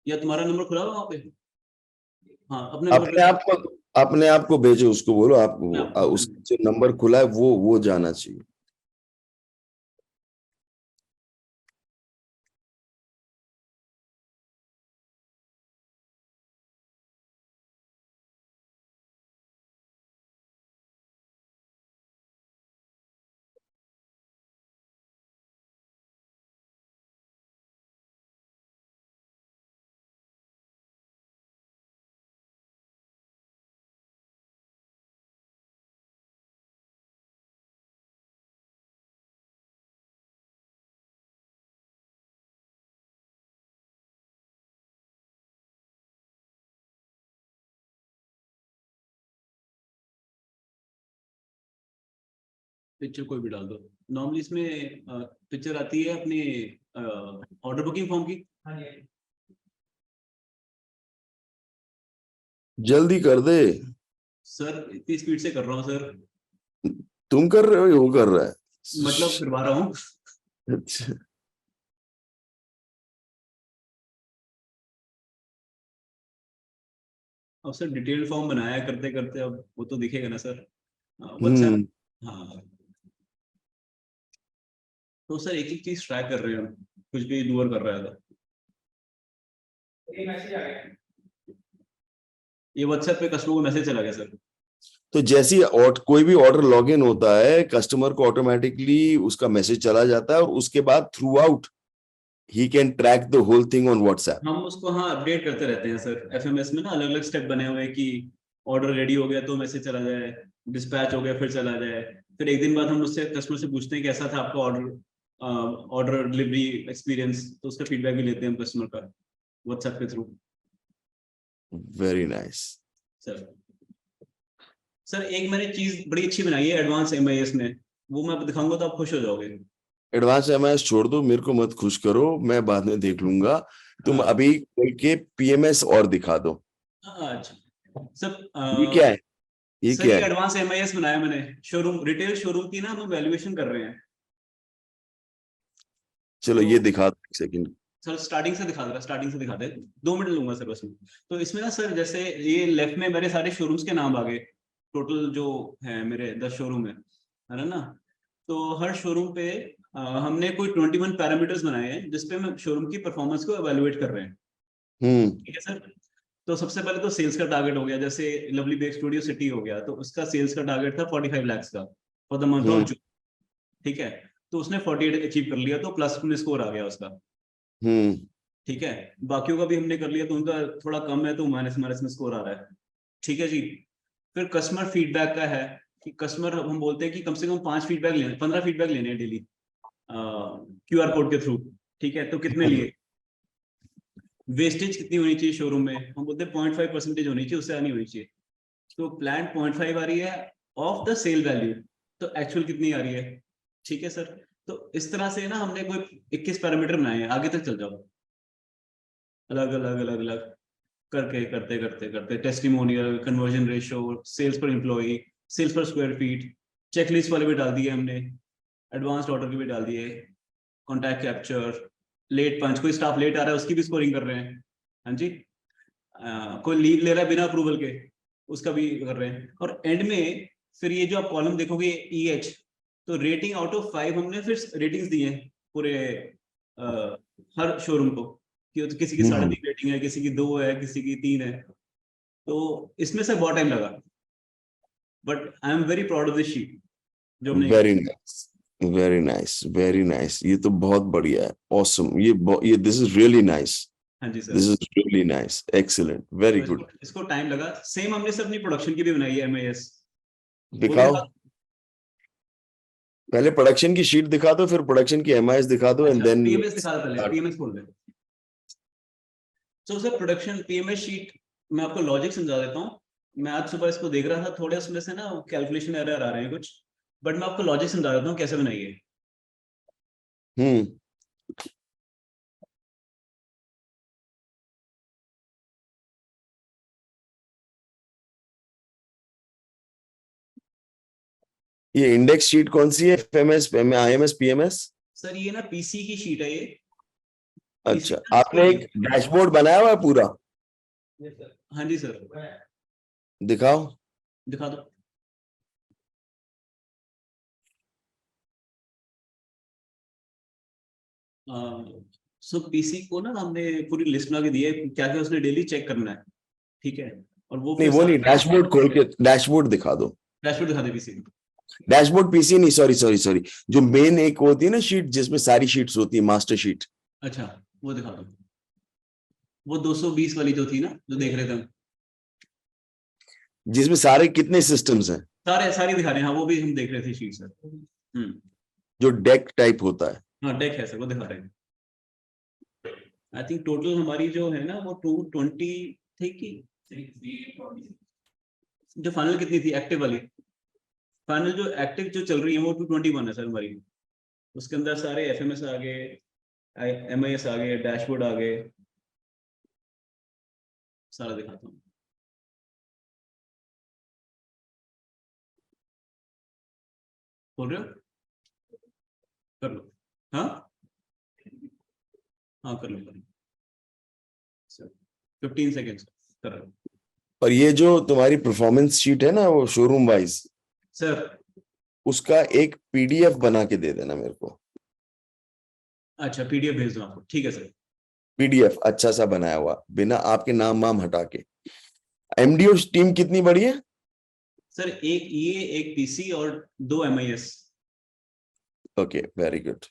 B: या तुम्हारा नंबर खुला हुआ वहाँ पे? हाँ, अपने नंबर
A: अपने आप को भेजो, उसको बोलो आप
B: पे।
A: उसका जो नंबर खुला है वो जाना चाहिए।
B: पिक्चर कोई भी डाल दो। नॉर्मली इसमें पिक्चर आती है अपने ऑर्डर बुकिंग फॉर्म की।
A: जल्दी कर दे।
B: सर इतनी स्पीड से कर रहा हूँ सर।
A: तुम कर रहे हो या वो कर रहा है?
B: मतलब करवा रहा हूँ।
A: अच्छा,
B: अब सर डिटेल फॉर्म बनाया है करते करते, अब वो तो दिखेगा ना सर व्हाट्सएप। हाँ, तो सर एक एक चीज ट्राई कर रहे हैं हम, कुछ भी डूअर कर रहा है तो। ये व्हाट्सएप पे कस्टमर को मैसेज चला गया सर।
A: तो जैसी कोई भी ऑर्डर लॉगिन होता है, कस्टमर को ऑटोमेटिकली उसका मैसेज चला जाता है और उसके बाद through out he can track the whole thing on WhatsApp.
B: हम उसको हाँ अपडेट करते रहते हैं सर। एफएमएस में ना अलग अलग स्टेप बने हुए हैं कि ऑर्डर रेडी हो गया तो मैसेज चला जाए, डिस्पैच हो गया फिर चला जाए, फिर एक दिन बाद हम उससे कस्टमर से पूछते हैं कैसा था आपका ऑर्डर डिलीवरी एक्सपीरियंस, तो उसका फीडबैक भी लेते हैं हम कस्टमर का व्हाट्सएप के थ्रू।
A: Very nice.
B: सर एक मैंने चीज बड़ी अच्छी बनाई है एडवांस एमआईएस में, वो मैं दिखाऊंगा तो आप खुश हो जाओगे।
A: एडवांस एमआईएस छोड़ दो, मेरे को मत खुश करो, मैं बाद में देख लूंगा। तुम
B: हाँ।
A: अभी खोल के पीएमएस और दिखा दो।
B: अच्छा सर,
A: ये क्या है? ये
B: सर
A: क्या
B: ये
A: है?
B: एडवांस एमआईएस बनाया मैंने, शोरूम रिटेल शोरूम की ना हम वैल्यूएशन कर रहे हैं।
A: चलो
B: तो-
A: ये दिखा दो एक सेकंड।
B: सर स्टार्टिंग से दिखा दे, स्टार्टिंग से दिखा दे, 2 मिनट लूंगा सर बस में। तो इसमें ना सर जैसे ये लेफ्ट में मेरे सारे शोरूम्स के नाम आ गए, टोटल जो है मेरे 10 शोरूम है ना। तो हर शोरूम पे हमने कोई 21 पैरामीटर्स बनाए हैं जिसपे हम शोरूम की परफॉर्मेंस को एवेल्युएट कर रहे हैं। ठीक है सर। तो सबसे पहले तो सेल्स का टारगेट हो गया, जैसे लवली बेक स्टूडियो सिटी हो गया तो उसका सेल्स का टारगेट था 45 लाख का for the month of June. ठीक है, तो उसने 48 अचीव कर लिया, तो प्लस में स्कोर आ गया उसका। ठीक है, बाकियों का भी हमने कर लिया तो उनका थोड़ा कम है तो माइनस माइनस में स्कोर आ रहा है। ठीक है जी। फिर कस्टमर फीडबैक का है कि कस्टमर हम बोलते हैं कि कम से कम 5 फीडबैक लेने, 15 फीडबैक लेने हैं डेली क्यूआर कोड के थ्रू। ठीक है, तो कितने लिए, वेस्टेज कितनी होनी चाहिए शोरूम में, हम बोलते हैं 0.5% होनी चाहिए, उससे नहीं होनी चाहिए। तो प्लान 0.5 आ रही है ऑफ द सेल वैल्यू, तो एक्चुअल कितनी आ रही है। ठीक है सर। तो इस तरह से ना हमने कोई 21 पैरामीटर बनाए हैं, आगे तक चल जाओ। अलग अलग अलग अलग करके करते करते करते टेस्टिमोनियल, कन्वर्जन रेशियो, सेल्स पर एम्प्लॉई, सेल्स पर स्क्वायर फीट, चेकलिस्ट वाले भी डाल दिए हमने, एडवांस्ड ऑर्डर के भी डाल दिए, कॉन्टैक्ट कैप्चर, लेट पंच, कोई स्टाफ लेट आ रहा है उसकी भी स्कोरिंग कर रहे हैं। हाँ जी। कोई लीव ले रहा है बिना अप्रूवल के उसका भी कर रहे हैं। और एंड में फिर ये जो आप कॉलम देखोगे EH, तो रेटिंग आउट ऑफ 5 हमने फिर रेटिंग्स दी हैं पूरे हर शोरूम को, कि तो किसी की 3.5 रेटिंग है, किसी की 2 है, किसी की 3 है। तो इसमें से बहुत टाइम लगा, but I am very proud of this sheet जो हमने।
A: Very nice, very nice, very nice. ये तो बहुत बढ़िया है, ऑसम। ये दिस इज रियली नाइस,
B: हाँ जी sir.
A: This is really nice, excellent, very
B: तो
A: गुड।
B: इसको टाइम लगा। सेम हमने सर अपनी प्रोडक्शन की भी बनाई है MIS।
A: दिखाओ, पहले प्रोडक्शन की शीट दिखा दो, फिर प्रोडक्शन की एमआईएस दिखा दो, एंड देन
B: PMS दिखा दो, पहले PMS खोल दे। तो सर प्रोडक्शन PMS शीट मैं आपको लॉजिक समझा देता हूँ। मैं आज सुबह इसको देख रहा था, थोड़े उसमें से ना कैलकुलेशन एरर आ रहे हैं कुछ, बट मैं आपको लॉजिक समझा देता हूँ कैसे बनाइए।
A: ये इंडेक्स शीट कौन सी है? FMS, IMS, PMS?
B: सर ये ना PC की शीट है ये।
A: अच्छा, आपने एक डैशबोर्ड बनाया हुआ है पूरा?
B: हाँ जी सर,
A: दिखाओ।
B: दिखा दो। सो PC को ना हमने पूरी लिस्ट बना के दी है, क्या क्या उसने डेली चेक करना है। ठीक है, और वो
A: नहीं, वो नहीं, डैशबोर्ड खोल के डैशबोर्ड दिखा दो।
B: डैशबोर्ड दिखा दे PC को।
A: डैशबोर्ड पीसी नहीं, सॉरी सॉरी सॉरी, जो मेन एक होती है ना शीट जिसमें सारी शीट्स होती है, मास्टर शीट।
B: अच्छा वो दिखा दो, वो 220 वाली जो थी ना जो देख रहे थे हम,
A: जिसमें सारे कितने सिस्टम्स हैं,
B: सारी दिखा रहे हैं। हाँ वो भी हम देख रहे थे शीट सर।
A: जो डेक टाइप होता है।
B: हाँ डेक है सर, वो दिखा रहे हैं। आई थिंक टोटल हमारी जो है ना वो 220 थी कि जो फाइनल कितनी थी एक्टिव वाली, फाइनल जो एक्टिव जो चल रही है वो 221 है सर हमारी। उसके अंदर सारे FMS आ गए, MIS आ गए, डैशबोर्ड आ गए, सारा दिखाता हूँ। बोल रहे हो? कर लो। हाँ हाँ कर लो 15 सेकेंड कर लो।
A: और ये जो तुम्हारी परफॉर्मेंस शीट है ना, वो शोरूम वाइज,
B: सर
A: उसका एक PDF बना के दे देना मेरे को।
B: अच्छा PDF भेज दो आपको, ठीक है सर।
A: PDF अच्छा सा बनाया हुआ, बिना आपके नाम वाम हटा के। MDO टीम कितनी बड़ी है?
B: सर एक ये एक PC और 2 MIS।
A: Okay, very good.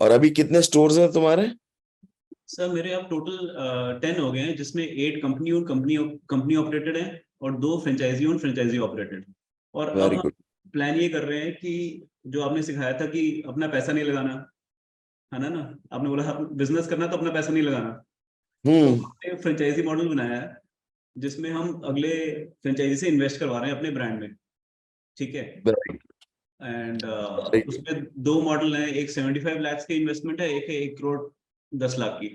A: और अभी कितने स्टोर्स हैं तुम्हारे?
B: सर मेरे अब टोटल 10 हो गए हैं, जिसमें 8 कंपनी ऑपरेटेड हैं और 2 फ्रेंचाइजी ऑपरेटेड। और अब
A: वेरी
B: हम
A: गुड।
B: प्लान ये कर रहे हैं कि जो आपने सिखाया था कि अपना पैसा नहीं लगाना, है ना, आपने बोला बिजनेस करना तो अपना पैसा नहीं लगाना, तो हमने फ्रेंचाइजी मॉडल बनाया है जिसमें हम अगले फ्रेंचाइजी से इन्वेस्ट करवा रहे हैं अपने ब्रांड में, ठीक है।
A: Very
B: and
A: good.
B: उसमें 2 मॉडल हैं, एक 75 लाख की इन्वेस्टमेंट है, एक है 1 करोड़ 10 लाख की।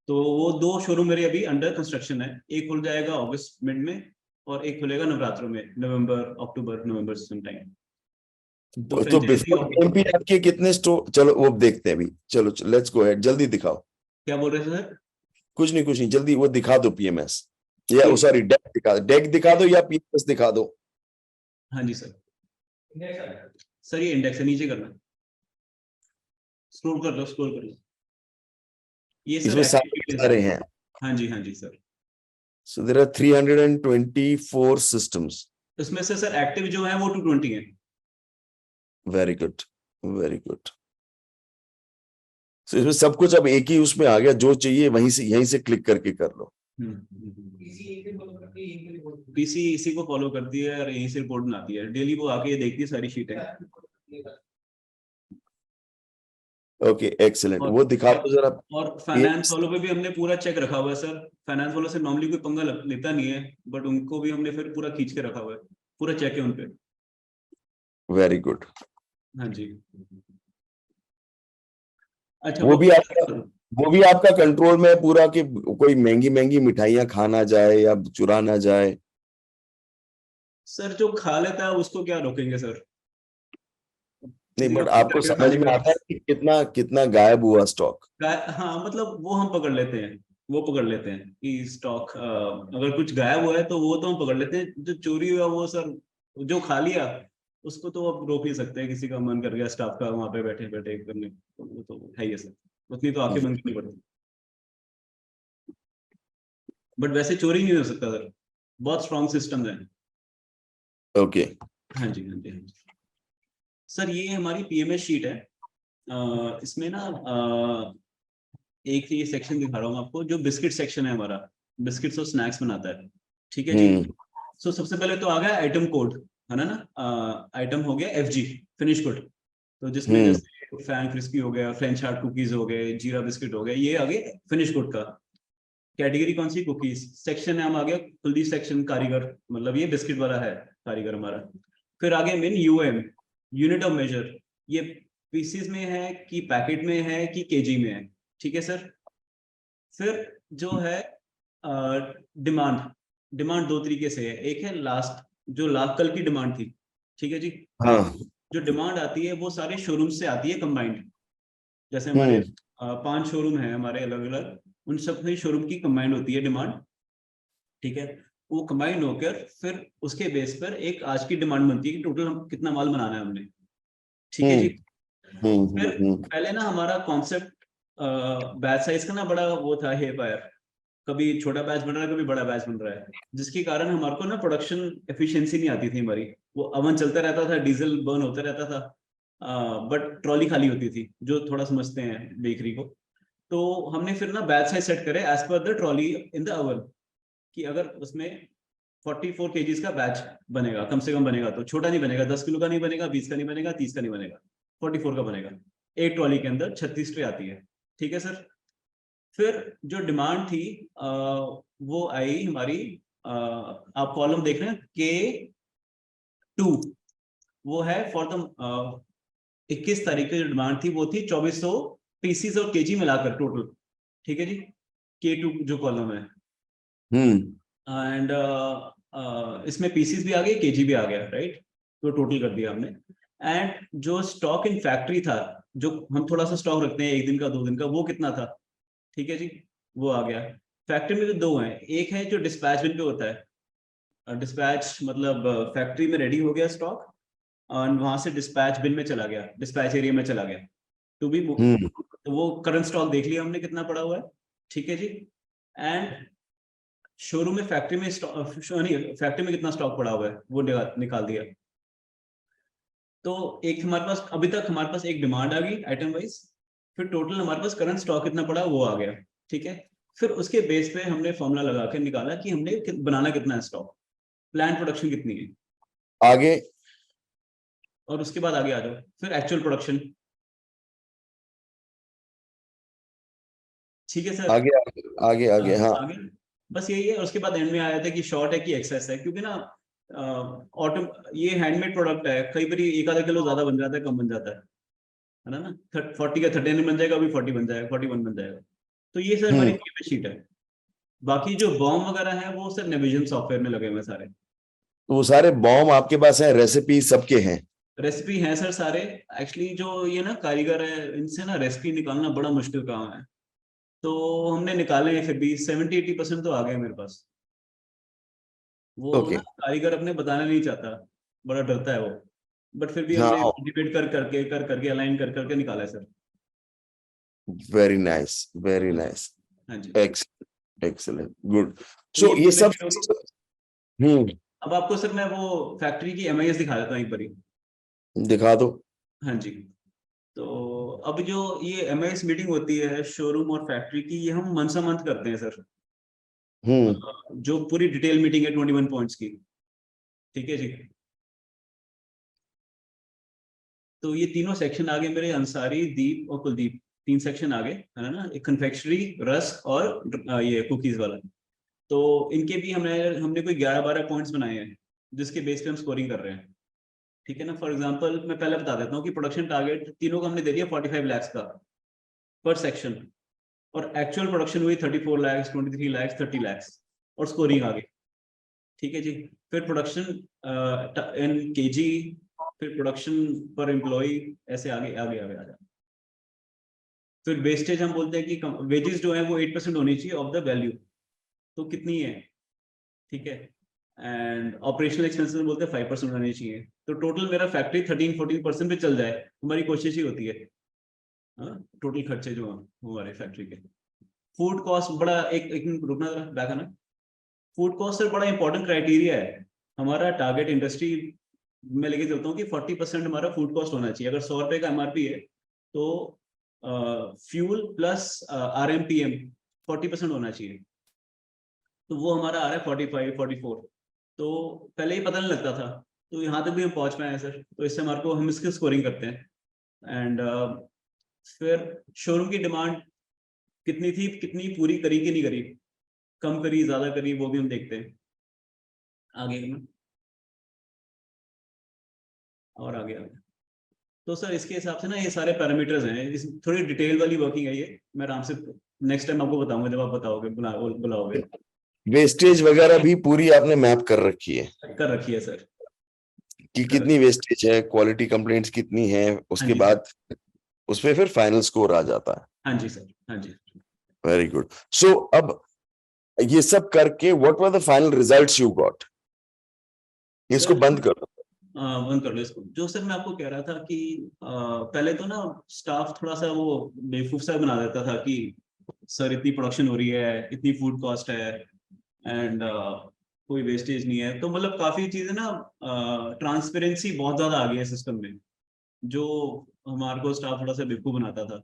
B: तो वो 2 शोरूम मेरे अभी अंडर कंस्ट्रक्शन है, एक खुल जाएगा अगस्त मिड में और एक खुलेगा नवरात्रों में, अक्टूबर नवंबर टाइम। तो
A: तो
B: फ्रेंचाइजी
A: बिफोर एमपी आपके कितने स्टोर, चलो वो देखते हैं अभी, चलो लेट्स गो अहेड, जल्दी दिखाओ।
B: क्या बोल रहे थे सर?
A: कुछ नहीं जल्दी वो दिखा दो पीएमएस, या सॉरी डेक दिखा दो या पीएमएस दिखा दो।
B: हाँ जी सर। सर ये इंडेक्स है, नीचे करना, स्क्रॉल कर लो। ये सर
A: इसमें सारे
B: activities
A: सारे
B: हैं।
A: हैं।
B: हाँ जी sir.
A: So there are 324 systems.
B: इसमें से सर एक्टिव जो है वो 220 है।
A: Very good, very good. So इसमें सब कुछ अब एक ही उसमें आ गया, जो चाहिए यहीं से क्लिक करके कर लो।
B: पीसी इसी को फॉलो करती है और यहीं से रिपोर्ट बनाती है, डेली वो आके देखती है सारी शीटें।
A: ओके एक्सीलेंट, वो दिखा दो जरा।
B: और फाइनेंस वालों पे भी हमने पूरा चेक रखा हुआ है सर। फाइनेंस वालों से नॉर्मली कोई पंगा लेता नहीं है, बट उनको भी हमने फिर पूरा खींच के रखा हुआ है, पूरा चेक है उनपे।
A: Very good.
B: हाँ जी। अच्छा
A: वो भी आपका कंट्रोल में है पूरा, कि कोई महंगी मिठाइयां खा ना जाए या चुरा ना जाए।
B: सर जो खा लेता है उसको क्या रोकेंगे सर?
A: नहीं, बट आपको समझ में आता है कि कितना गायब हुआ स्टॉक?
B: हाँ मतलब वो हम पकड़ लेते हैं, कि स्टॉक अगर कुछ गायब हुआ है तो वो तो हम पकड़ लेते हैं। जो चोरी हुआ वो सर, जो खा लिया उसको तो अब रोक नहीं सकते हैं, किसी का मन कर गया स्टाफ का वहां पे बैठे करने, तो वो तो है ही है सर, उतनी तो आंखें बंद करनी पड़ती। बट वैसे चोरी नहीं हो सकता सर, बहुत स्ट्रॉन्ग सिस्टम है।
A: ओके।
B: हाँ जी। सर ये हमारी पीएमएस शीट है। इसमें ना एक ये सेक्शन दिखा रहा हूँ आपको, जो बिस्किट सेक्शन है हमारा, बिस्किट्स और स्नैक्स बनाता है, ठीक है जी। सो सबसे पहले तो आ गया आइटम कोड, है ना, आइटम हो गया FG, फिनिश गुड। तो जिसमें जैसे फैन क्रिस्पी हो गया, फ्रेंच हार्ट कुकीज हो गए, जीरा बिस्किट हो गए, ये आगे फिनिश गुड का। कैटेगरी कौन सी? कुकीज। सेक्शन है हम आ गया कुलदीप सेक्शन कारीगर, मतलब ये बिस्किट वाला है कारीगर हमारा। फिर आगे main UM, unit of measure, ये पीसीज में है कि पैकेट में है कि केजी में है, ठीक है सर। फिर जो है डिमांड 2 तरीके से है, एक है लास्ट, जो कल की डिमांड थी, ठीक है जी।
A: हाँ।
B: जो डिमांड आती है वो सारे शोरूम से आती है कंबाइंड, जैसे हमारे 5 शोरूम है हमारे अलग अलग, उन सब शोरूम की कंबाइंड होती है डिमांड, ठीक है। वो कंबाइंड होकर फिर उसके बेस पर एक आज की डिमांड बनती है कि टोटल हम कितना माल बनाना है हमने, ठीक है जी। फिर पहले ना हमारा कॉन्सेप्ट बैच साइज का ना बड़ा वो था, हे फायर, कभी छोटा बैच बन रहा है कभी बड़ा बैच बन रहा है, जिसके कारण हमारे को ना प्रोडक्शन एफिशिएंसी नहीं आती थी हमारी। वो अवन चलता रहता था, डीजल बर्न होता रहता था, बट ट्रॉली खाली होती थी, जो थोड़ा समझते हैं बेकरी को। तो हमने फिर ना बैच साइज सेट करे as per the trolley in the oven, कि अगर उसमें 44 kgs का बैच बनेगा, कम से कम बनेगा, तो छोटा नहीं बनेगा, 10 किलो का नहीं बनेगा, 20 का नहीं बनेगा, 30 का नहीं बनेगा, 44 का बनेगा। एक ट्रॉली के अंदर 36 ट्रे आती है, ठीक है सर। फिर जो डिमांड थी वो आई हमारी, आप कॉलम देख रहे हैं K2, वो है फॉर द 21 तारीख की जो डिमांड थी वो थी 2400 पीसीज और केजी मिलाकर टोटल, ठीक है जी। K2 जो कॉलम है, एंड इसमें पीसीज भी आ गए, केजी भी आ गया, राइट। तो टोटल कर दिया हमने। एंड जो स्टॉक इन फैक्ट्री था, जो हम थोड़ा सा स्टॉक रखते हैं 1 दिन का 2 दिन का, वो कितना था, ठीक है जी, वो आ गया। फैक्ट्री में तो 2 हैं, एक है जो डिस्पैच बिन पे होता है, डिस्पैच मतलब फैक्ट्री में रेडी हो गया स्टॉक और वहां से डिस्पैच बिन में चला गया, डिस्पैच एरिया में चला गया, तो भी तो वो करंट स्टॉक देख लिया हमने कितना पड़ा हुआ है, ठीक है जी। एंड शोरूम में फैक्ट्री में कितना स्टॉक पड़ा हुआ है वो निकाल दिया। तो एक हमारे पास अभी तक हमारे पास एक डिमांड आ गई आइटम वाइज, फिर टोटल हमारे पास करंट स्टॉक कितना पड़ा वो आ गया, ठीक है। फिर उसके बेस पे हमने फॉर्मूला लगा के निकाला कि हमने बनाना कितना है स्टॉक, प्लान प्रोडक्शन कितनी है,
A: आगे
B: और उसके बाद आगे आ जाओ फिर एक्चुअल प्रोडक्शन, ठीक है सर।
A: आगे आगे आगे हाँ
B: आगे बस यही है। और उसके बाद एंड में आया था कि शॉर्ट है कि एक्सेस है, क्योंकि ना ऑटो ये हैंडमेड प्रोडक्ट है, कई बार एक आधा किलो ज्यादा बन जाता है, कम बन जाता है ना। 40 का 39 बन जाएगा, अभी 40 बन जाएगा, 41 बन जाएगा। तो ये सर हमारी पीएमएस शीट है। बाकी जो बॉम्ब वगैरह है वो सर नेविजन सॉफ्टवेयर में लगे हुए हैं सारे।
A: तो वो सारे बॉम्ब आपके पास हैं, रेसिपी सबके हैं?
B: रेसिपी है सर सारे। एक्चुअली जो ये ना कारीगर है, इनसे ना रेसिपी निकालना बड़ा मुश्किल काम है, तो हमने निकाले हैं। फिर भी 70-80% तो आ गए मेरे पास। वो
A: ओके
B: ना कारीगर अपने बताना नहीं चाहता, बड़ा डरता है वो, बट फिर भी हमने
A: हाँ
B: डिबेट कर करके अलाइन कर करके निकाला है sir.
A: Very nice very nice
B: हाँ जी।
A: Excellent good.
B: तो
A: सो ये सब
B: payment sheet होगी।
A: हम्म
B: अब आपको सर मैं वो फैक्ट्री की एमआईएस दिखा देता हूँ एक बारी।
A: दिखा दो।
B: हाँ जी। तो अब जो ये एमआईएस मीटिंग होती है शोरूम और फैक्ट्री की, ये हम मंथ मंथ करते हैं सर।
A: हम्म
B: जो पूरी डिटेल मीटिंग है 21 पॉइंट्स की, ठीक है जी। तो ये तीनों सेक्शन आ गए मेरे, अंसारी, दीप और कुलदीप, 3 सेक्शन आ गए है ना। एक कन्फेक्शनरी, रस्क और ये कुकीज वाला। तो इनके भी हमने कोई 11-12 पॉइंट्स बनाए हैं जिसके बेस पे हम स्कोरिंग कर रहे हैं, ठीक है ना। फॉर एग्जांपल मैं पहले बता देता हूँ कि प्रोडक्शन टारगेट तीनों को हमने दे दिया 45 लाख का पर सेक्शन, और एक्चुअल प्रोडक्शन हुई 34 लाख, 23 लाख, 30 लाख, और स्कोरिंग आ गई, ठीक है जी। फिर प्रोडक्शन इन केजी, फिर प्रोडक्शन पर एम्प्लॉय, ऐसे आगे आगे आगे आ जाए। फिर वेस्टेज हम बोलते हैं कि वेजेस जो है वो 8% होनी चाहिए ऑफ द वैल्यू, तो कितनी है, ठीक है। एंड ऑपरेशनल एक्सपेंसेस में बोलते हैं 5% होने चाहिए। तो टोटल मेरा फैक्ट्री 13-14% पे चल जाए, हमारी कोशिश ही होती है। टोटल खर्चे जो हैं हमारे फैक्ट्री के। फूड कॉस्ट बड़ा एक मिनट रुकना जरा, बैक आना। फूड कॉस्ट से बड़ा इंपॉर्टेंट क्राइटेरिया है हमारा। टारगेट इंडस्ट्री में लेके चलता हूँ कि 40% हमारा फूड कॉस्ट होना चाहिए। अगर 100 रुपए का एमआरपी है तो फ्यूल प्लस आरएमपीएम 40% होना चाहिए। तो वो हमारा आ रहा है 45-44। तो पहले ही पता नहीं लगता था, तो यहाँ तक भी हम पहुंच पाए हैं सर। तो इससे हमारे को हम इसकी स्कोरिंग करते हैं। एंड फिर शोरूम की डिमांड कितनी थी, कितनी पूरी करी कि नहीं करी, कम करी ज्यादा करी, वो भी हम देखते हैं। आगे में और आगे आगे। तो सर इसके हिसाब से ना ये सारे पैरामीटर्स हैं, इस थोड़ी डिटेल वाली वर्किंग है ये। मैं आराम से नेक्स्ट टाइम आपको बताऊंगा जब आप बताओगे, बुलाओगे।
A: वेस्टेज वगैरह भी पूरी आपने मैप कर रखी है
B: कर रखी है सर।
A: कि कितनी वेस्टेज है, क्वालिटी कंप्लेंट्स कितनी है,
B: हाँ
A: उसके
B: जी
A: बाद उसपे फिर फाइनल स्कोर आ जाता है।
B: हाँ जी सर, हाँ जी।
A: Very good. सो अब ये सब करके what were the final results you got? इसको बंद कर दो।
B: बंद कर लो इसको। जो सर मैं आपको कह रहा था कि पहले तो ना स्टाफ थोड़ा सा वो बेवकूफ सा बना देता था कि सर इतनी प्रोडक्शन हो रही है, इतनी फूड कॉस्ट है, एंड कोई वेस्टेज नहीं है। तो मतलब काफी चीजें ना, ट्रांसपेरेंसी बहुत ज्यादा आ गई है सिस्टम में, जो हमारे को स्टाफ थोड़ा सा बेवकूफ बनाता था।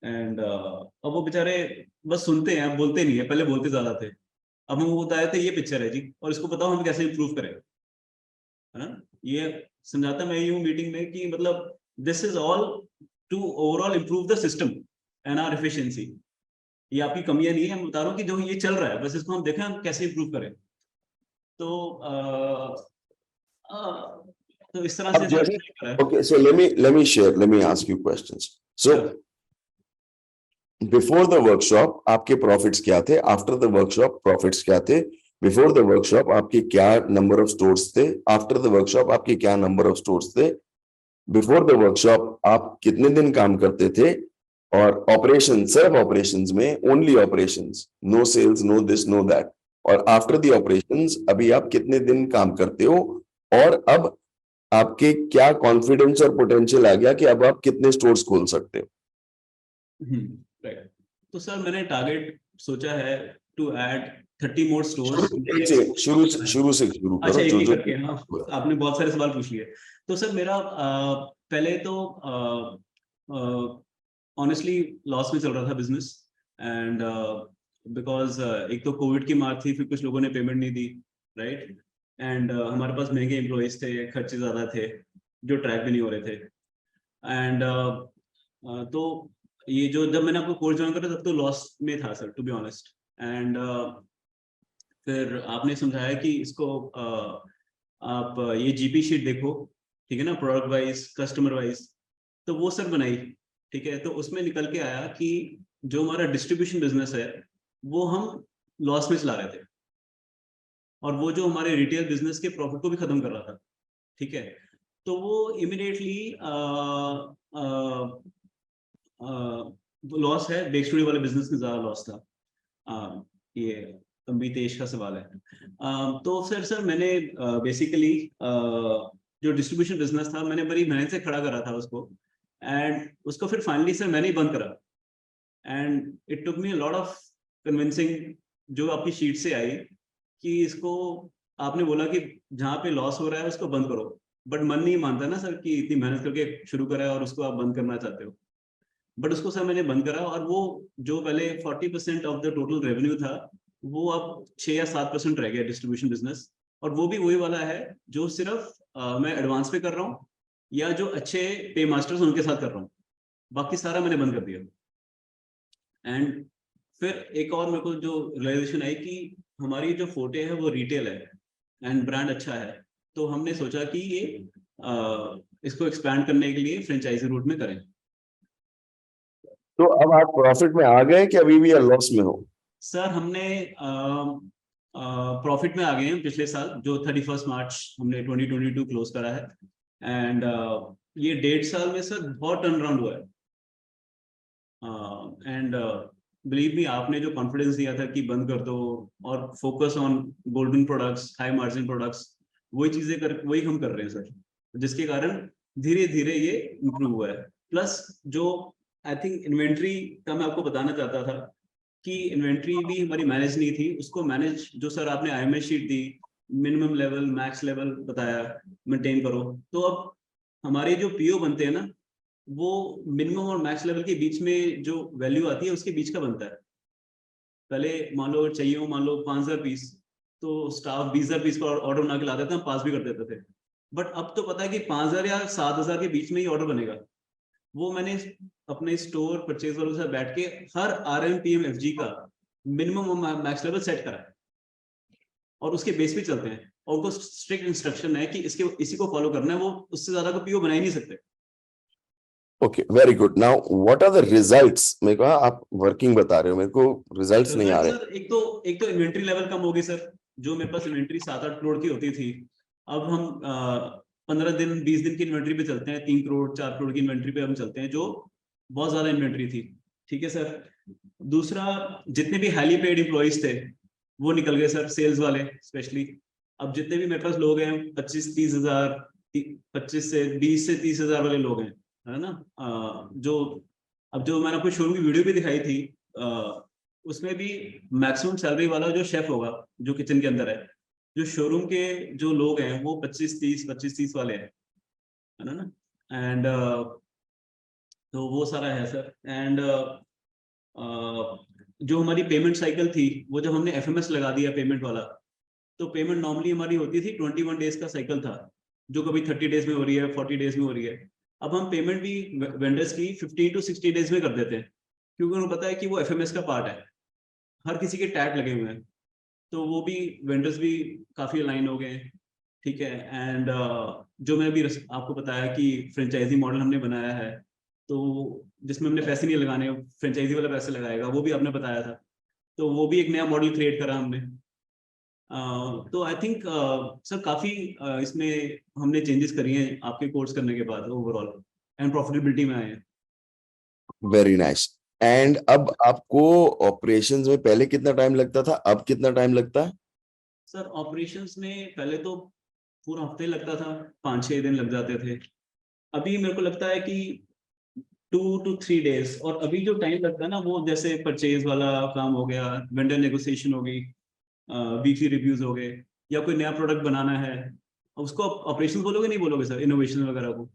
B: एंड अब वो बेचारे बस सुनते हैं, बोलते नहीं है। पहले बोलते ज्यादा थे। अब हम बताए थे ये पिक्चर है जी, और इसको बताओ हम कैसे इम्प्रूव करें, है ना। ये समझाता मैं यूं मीटिंग में कि मतलब this is all to overall improve the system and our efficiency. ये आपकी कमियां नहीं है, मैं बता रहा हूँ कि जो ये चल रहा है बस इसको हम देखें हम कैसे इम्प्रूव करें। तो तो इस तरह
A: अब
B: से
A: जैसे okay, so let me ask you questions. So before the workshop आपके प्रॉफिट्स क्या थे, आफ्टर द वर्कशॉप प्रॉफिट्स क्या थे, बिफोर द वर्कशॉप आपके क्या नंबर ऑफ स्टोर्स थे, आफ्टर द वर्कशॉप आपके क्या नंबर ऑफ स्टोर्स थे, बिफोर द वर्कशॉप आप कितने दिन काम करते थे, और ऑपरेशन, सिर्फ ऑपरेशंस में, only operations, no sales, no this no that, और आफ्टर द ऑपरेशंस अभी आप कितने दिन काम करते हो, और अब आपके क्या कॉन्फिडेंस और पोटेंशियल आ गया कि अब आप कितने स्टोर्स खोल सकते हो?
B: राइट। तो सर मैंने टारगेट सोचा है टू ऐड 30 मोर स्टोर्स।
A: शुरू से शुरू
B: अच्छा
A: करो
B: एक
A: जो
B: एक
A: जो
B: करके, हाँ आपने बहुत सारे सवाल पूछ लिए। तो सर मेरा पहले तो ऑनेस्टली लॉस में चल रहा था बिजनेस, एंड बिकॉज एक तो कोविड की मार थी, फिर कुछ लोगों ने पेमेंट नहीं दी, राइट, एंड हमारे पास महंगे एम्प्लॉयज थे, खर्चे ज़्यादा थे जो ट्रैक भी नहीं हो रहे थे, एंड तो ये जो जब मैंने आपको कोर्स ज्वाइन करा तब तो लॉस में था sir, to be honest, and फिर आपने समझाया कि इसको आप ये जीपी शीट देखो, ठीक है ना, प्रोडक्ट वाइज कस्टमर वाइज, तो वो सर बनाई, ठीक है, तो उसमें निकल के आया कि जो हमारा डिस्ट्रीब्यूशन बिजनेस है वो हम लॉस में चला रहे थे, और वो जो हमारे रिटेल बिजनेस के प्रॉफिट को भी खत्म कर रहा था, ठीक है, तो वो इमीडिएटली लॉस है, बेक स्टूडियो वाले बिजनेस में ज्यादा लॉस था, ये अम्बितेश का सवाल है। तो सर मैंने बेसिकली जो डिस्ट्रीब्यूशन बिजनेस था मैंने बड़ी मेहनत से खड़ा करा था उसको, एंड उसको फिर फाइनली सर मैंने ही बंद करा, and it took me a lot of convincing, जो आपकी शीट से आई कि इसको आपने बोला कि जहाँ पे लॉस हो रहा है उसको बंद करो, बट मन नहीं मानता ना सर कि इतनी मेहनत करके शुरू करा है और उसको आप बंद करना चाहते हो, बट उसको सर मैंने बंद करा, और वो जो पहले 40% ऑफ द टोटल रेवेन्यू था वो अब 6 या 7% रह गया डिस्ट्रीब्यूशन बिजनेस, और वो भी वही वाला है जो सिर्फ मैं एडवांस पे कर रहा हूँ या जो अच्छे पे मास्टर्स उनके साथ कर रहा हूँ, बाकी सारा मैंने बंद कर दिया। एंड फिर एक और मेरे को जो रियलाइजेशन आई कि हमारी जो फोटे है वो रिटेल है एंड ब्रांड अच्छा है, तो हमने सोचा कि ये इसको एक्सपैंड करने के लिए फ्रेंचाइजी रूट में करें।
A: तो अब आप प्रॉफिट में आ गए कि अभी भी लॉस में हो?
B: सर हमने प्रॉफिट में आ गए हैं पिछले साल, जो 31 मार्च हमने 2022 क्लोज करा है, एंड ये 1.5 साल में सर बहुत टर्न अराउंड हुआ है, एंड बिलीव मी, आपने जो कॉन्फिडेंस दिया था कि बंद कर दो और focus on golden products, high margin products, वही हम कर रहे हैं सर, जिसके कारण धीरे धीरे ये इम्प्रूव हुआ है। प्लस जो आई थिंक इन्वेंट्री का मैं आपको बताना चाहता था कि इन्वेंट्री भी हमारी मैनेज नहीं थी, उसको मैनेज जो सर आपने आईएमएस शीट दी, मिनिमम लेवल मैक्स लेवल बताया मेंटेन करो, तो अब हमारे जो पीओ बनते हैं ना वो मिनिमम और मैक्स लेवल के बीच में जो वैल्यू आती है उसके बीच का बनता है। पहले मान लो चाहिए हो, मान लो 5,000 पीस, तो स्टाफ 20,000 पीस का ऑर्डर बना के ला देते हैं, हम पास भी कर देते थे, बट अब तो पता है कि 5,000 या 7,000 के बीच में ही ऑर्डर बनेगा। वो मैंने अपने स्टोर परचेज वालों से बैठ के हर RMPM-FG का मिनिमम और मैक्स लेवल सेट करा है, और उसके बेस पे चलते हैं, और उनको स्ट्रिक्ट इंस्ट्रक्शन है कि इसी को फॉलो करना है, वो उससे ज्यादा को पीओ बना ही नहीं सकते।
A: Okay, very good. Now what are the results? मेरे को आप वर्किंग बता रहे हो, मेरे को रिजल्ट्स नहीं आ रहे।
B: सर एक तो इन्वेंट्री लेवल कम हो गई सर, जो मेरे पास इन्वेंट्री 7-8 करोड़ की होती थी, अब हम 15 दिन 20 दिन की इन्वेंट्री पे चलते हैं, 3 करोड़ 4 करोड़ की इन्वेंट्री पे हम चलते हैं, जो बहुत ज्यादा इन्वेंट्री थी, ठीक है सर। दूसरा, जितने भी हाईली पेड एम्प्लॉइज थे वो निकल गए सर, सेल्स वाले स्पेशली। अब जितने भी मेरे पास लोग हैं 25-30 हजार, 25 से 20 से 30 हजार वाले लोग हैं, है ना, जो अब जो मैंने आपको शोरूम की वीडियो भी दिखाई थी, उसमें भी मैक्सिमम सैलरी वाला जो शेफ होगा जो किचन के अंदर है, जो शोरूम के जो लोग हैं वो 25-30 वाले हैं, है ना, एंड तो वो सारा है सर। एंड जो हमारी पेमेंट साइकिल थी, वो जब हमने FMS लगा दिया पेमेंट वाला, तो पेमेंट नॉर्मली हमारी होती थी 21 डेज का साइकिल था, जो कभी 30 डेज में हो रही है, 40 डेज में हो रही है। अब हम पेमेंट भी वेंडर्स की 15 to 60 डेज में कर देते हैं, क्योंकि उन्हें पता है कि वो FMS का पार्ट है, हर किसी के टैग लगे हुए हैं, तो वो भी वेंडर्स भी काफी अलाइन हो गए हैं, ठीक है। एंड जो मैं भी आपको बताया कि फ्रेंचाइजी मॉडल हमने बनाया है, तो जिसमें हमने पैसे नहीं लगाने, फ्रेंचाइजी वाला पैसे लगाएगा, वो भी आपने बताया था, तो वो भी एक नया मॉडल क्रिएट करा हमने। तो आई थिंक सर काफी इसमें हमने चेंजेस करी हैं आपके कोर्स करने के बाद ओवरऑल, एंड प्रॉफिटेबिलिटी में आए हैं।
A: Very nice. एंड अब आपको ऑपरेशंस में पहले कितना टाइम लगता था, अब कितना टाइम लगता है?
B: सर ऑपरेशंस में पहले तो पूरा हफ्ते लगता था, 5-6 दिन लग जाते थे, अभी मेरे को लगता है कि 2 to 3 days। और अभी जो टाइम लगता है ना, वो जैसे परचेज वाला काम हो गया, वेंडर नेगोशिएशन हो गई, वीकली रिव्यूज हो गए, या कोई नया प्रोडक्ट बनाना है, उसको ऑपरेशन बोलोगे नहीं बोलोगे सर, इनोवेशन वगैरह को?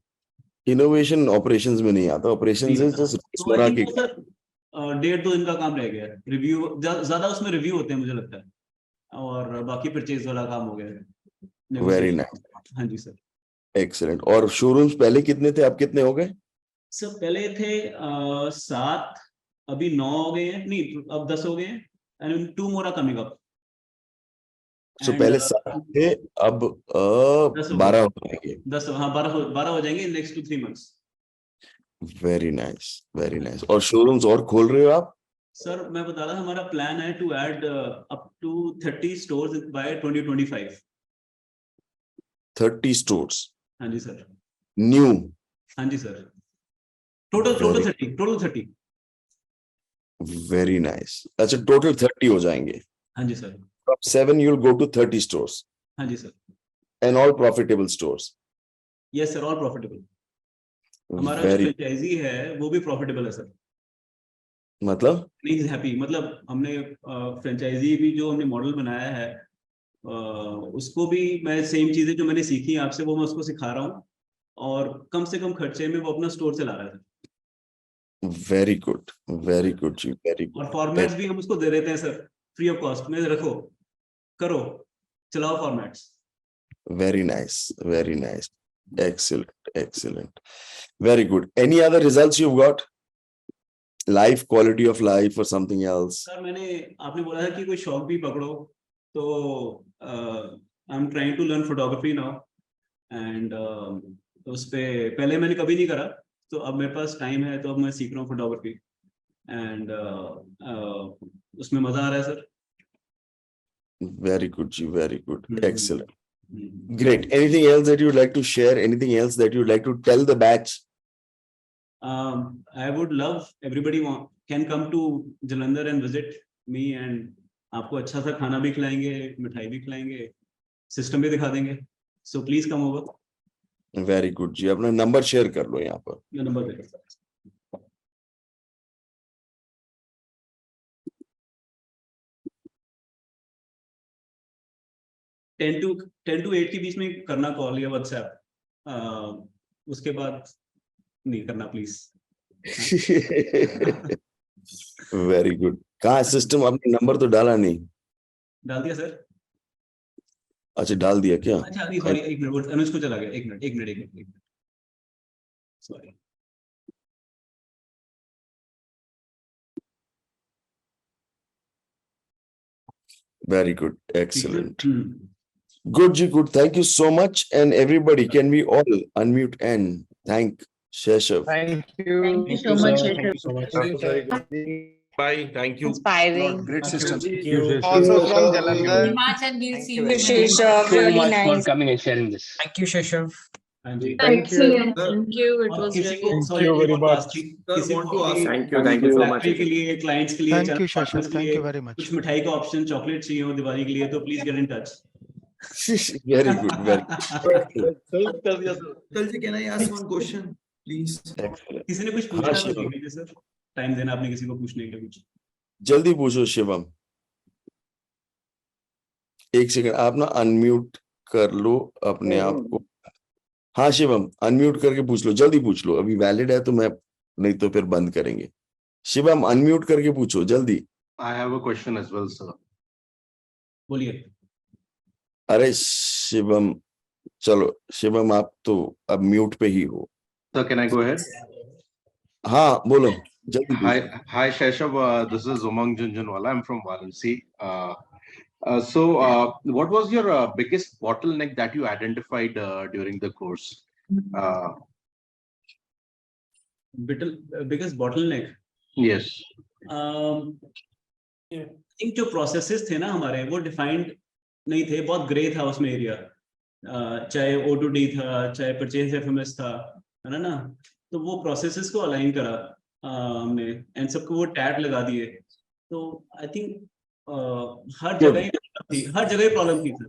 A: इनोवेशन ऑपरेशंस में नहीं आता, ऑपरेशंस इज जस्ट
B: तो
A: रोजमर्रा
B: आई
A: के।
B: थिंक सर 1.5-2 दिन का काम रह गया है। रिव्यू ज्यादा उसमें रिव्यू होते हैं मुझे लगता है, और बाकी परचेज वाला काम हो गया है।
A: Very
B: Negotiation।
A: नाइस,
B: हाँ जी सर।
A: एक्सीलेंट। और शोरूम्स पहले कितने थे, अब कितने हो गए?
B: सर पहले थे 7, अभी 9 हो गए हैं, नहीं अब 10 हो गए हैं, and 2 more are coming up.
A: So पहले 7 थे, अब
B: 10 हो
A: 12
B: गए।
A: हो जाएंगे।
B: 10, हाँ 12 हो जाएंगे next 2-3 months.
A: Very nice, very nice. और शोरूम्स और खोल रहे हो आप?
B: सर मैं बता रहा था, हमारा प्लान है to add up to 30 stores by 2025।
A: 30 stores
B: हाँ जी सर।
A: न्यू?
B: हाँ जी sir. Total
A: Very-
B: 30, total 30।
A: Very nice. अच्छा, टोटल 30 हो जाएंगे।
B: हाँ जी sir.
A: From 7 you'll go to 30 stores
B: हाँ जी sir.
A: and all profitable stores.
B: Yes sir, all profitable. हमारा जो
A: Very,
B: फ्रेंचाइजी है वो भी प्रॉफिटेबल है सर।
A: मतलब
B: प्लीज हैप्पी, मतलब हमने फ्रेंचाइजी भी जो हमने मॉडल बनाया है, उसको भी मैं सेम चीजें जो मैंने सीखी हैं आपसे वो मैं उसको सिखा रहा हूँ, और कम से कम खर्चे में वो अपना स्टोर चला रहा है।
A: very good, very good जी, very
B: और
A: good.
B: फॉर्मेट्स भी हम उसको दे देते हैं सर, फ्री ऑफ कॉस्ट में। रखो, करो, चलाओ formats.
A: Very nice, very nice. Excellent, excellent. Very good. Any other results you've got? Life, quality of life or something else?
B: Sir मैंने, आपने बोला है कि कोई शौक भी पकड़ो, तो I am trying to learn photography now, and उस पे पहले मैंने कभी नहीं करा, तो अब मेरे पास टाइम है तो अब मैं सीख रहा हूँ फोटोग्राफी, एंड उसमें मजा आ रहा है sir.
A: Very good ji, very good. Excellent.
B: Hmm.
A: Great. Anything else that you'd like to share? Anything else that you'd like to tell the batch?
B: I would love everybody can come to Jalandhar and visit me, and आपको अच्छा सा खाना भी खिलाएंगे, मिठाई भी खिलाएंगे, system भी दिखा देंगे, so please come over।
A: Very good जी, अपना नंबर शेयर कर लो यहाँ पर।
B: ये नंबर दे दो। 10 to 8 के बीच में करना कॉल या व्हाट्सएप, उसके बाद नहीं करना प्लीज।
A: Very good. कहाँ सिस्टम, आपने नंबर तो डाला नहीं?
B: डाल दिया सर।
A: अच्छा, डाल दिया क्या?
B: अच्छा अभी सॉरी, एक मिनट, अनुज को चला गया, एक minute sorry.
A: Very good, excellent.
B: Hmm.
A: Good ji, good. Thank you so much. And everybody, can we all unmute and thank Sheshav?
E: Thank you.
C: Thank you so much, Sheshav.
E: Thank you so much.
C: Very
E: good.
G: Bye. Thank you.
C: Inspiring.
F: Great system.
E: Also from Jalandhar.
C: Himachal, we'll see you.
E: very
C: Sheshav,
F: so
C: really
F: much for
C: nice.
F: coming and sharing this.
H: Thank you, Sheshav.
B: हाँ जी।
E: Thank you.
C: Thank you. It
B: और
C: was
B: किसी
C: really
B: को
E: Thank
B: sorry,
E: you
B: एक
E: very
B: और बात
E: much.
B: थी,
G: Sir,
B: किसी
G: want
B: को
G: to
B: भी
G: ask-
F: Thank you so much.
B: Factory के लिए, क्लाइंट्स के लिए,
D: Thank
B: channel
D: you, Shashav.
B: partners के
D: Thank
B: लिए,
D: you very much.
B: कुछ मिठाई का ऑप्शन, चॉकलेट चाहिए हो दिवाली के लिए, तो please get in touch.
A: Very good, very good.
G: Kalji, can I ask one question, please?
A: Excellent.
B: किसी ने कुछ
A: हाँ,
B: पूछा तो
A: शिवम।
B: देख लीजिए सर, टाइम देना आपने किसी को पूछने के लिए कुछ।
A: जल्दी पूछो शिवम। एक सेकंड, आप ना अनम्यूट कर लो अपने आप को। हाँ शिवम, अनम्यूट करके पूछ लो, जल्दी पूछ लो, अभी वैलिड है तो मैं, नहीं तो फिर बंद करेंगे। शिवम अनम्यूट करके पूछो जल्दी।
I: I have a question as well, sir.
B: बोलिए।
A: अरे शिवम, चलो शिवम आप तो अब म्यूट पे ही हो।
I: Sir, can I go ahead?
A: हाँ बोलो, जल्दी पूछो।
I: Hi, Sheshav. This is Umang Junjunwala. I'm from Varanasi. What was your biggest bottleneck that you identified during the course?
B: Biggest bottleneck,
I: Yes.
B: Think जो प्रोसेसेस थे ना हमारे, वो डिफाइंड नहीं थे, बहुत ग्रे था उसमें एरिया, चाहे O2D था, चाहे परचेज FMS था, है ना, तो वो प्रोसेसेस को अलाइन करा हमने, एंड सबको वो टैग लगा दिए। तो आई थिंक हर जगह ही प्रॉब्लम थी सर,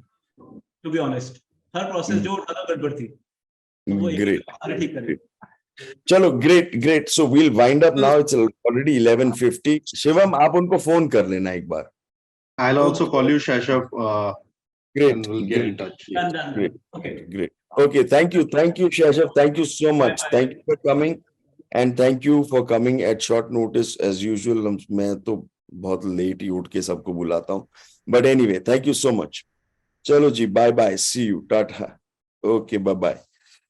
B: टू बी ऑनेस्ट। हर प्रोसेस जो ज्यादा गड़बड़ थी, तो वो
A: ग्रेट,
B: हमारे ठीक करें।
A: चलो great great. So we'll wind up now, it's already 11:50। Shivam आप उनको फोन कर लेना एक बार।
I: I'll also call you, Sheshav.
A: Great.
I: and we'll get in touch.
B: Done.
A: Great.
B: Okay.
A: Great. Okay, thank you, Shashav. Thank you so much. Thank you for coming, and thank you for coming at short notice as usual. मैं तो बहुत late ही उठ के सबको बुलाता हूँ. But anyway, thank you so much. चलो जी, bye bye. See you. Tata. Okay, bye bye.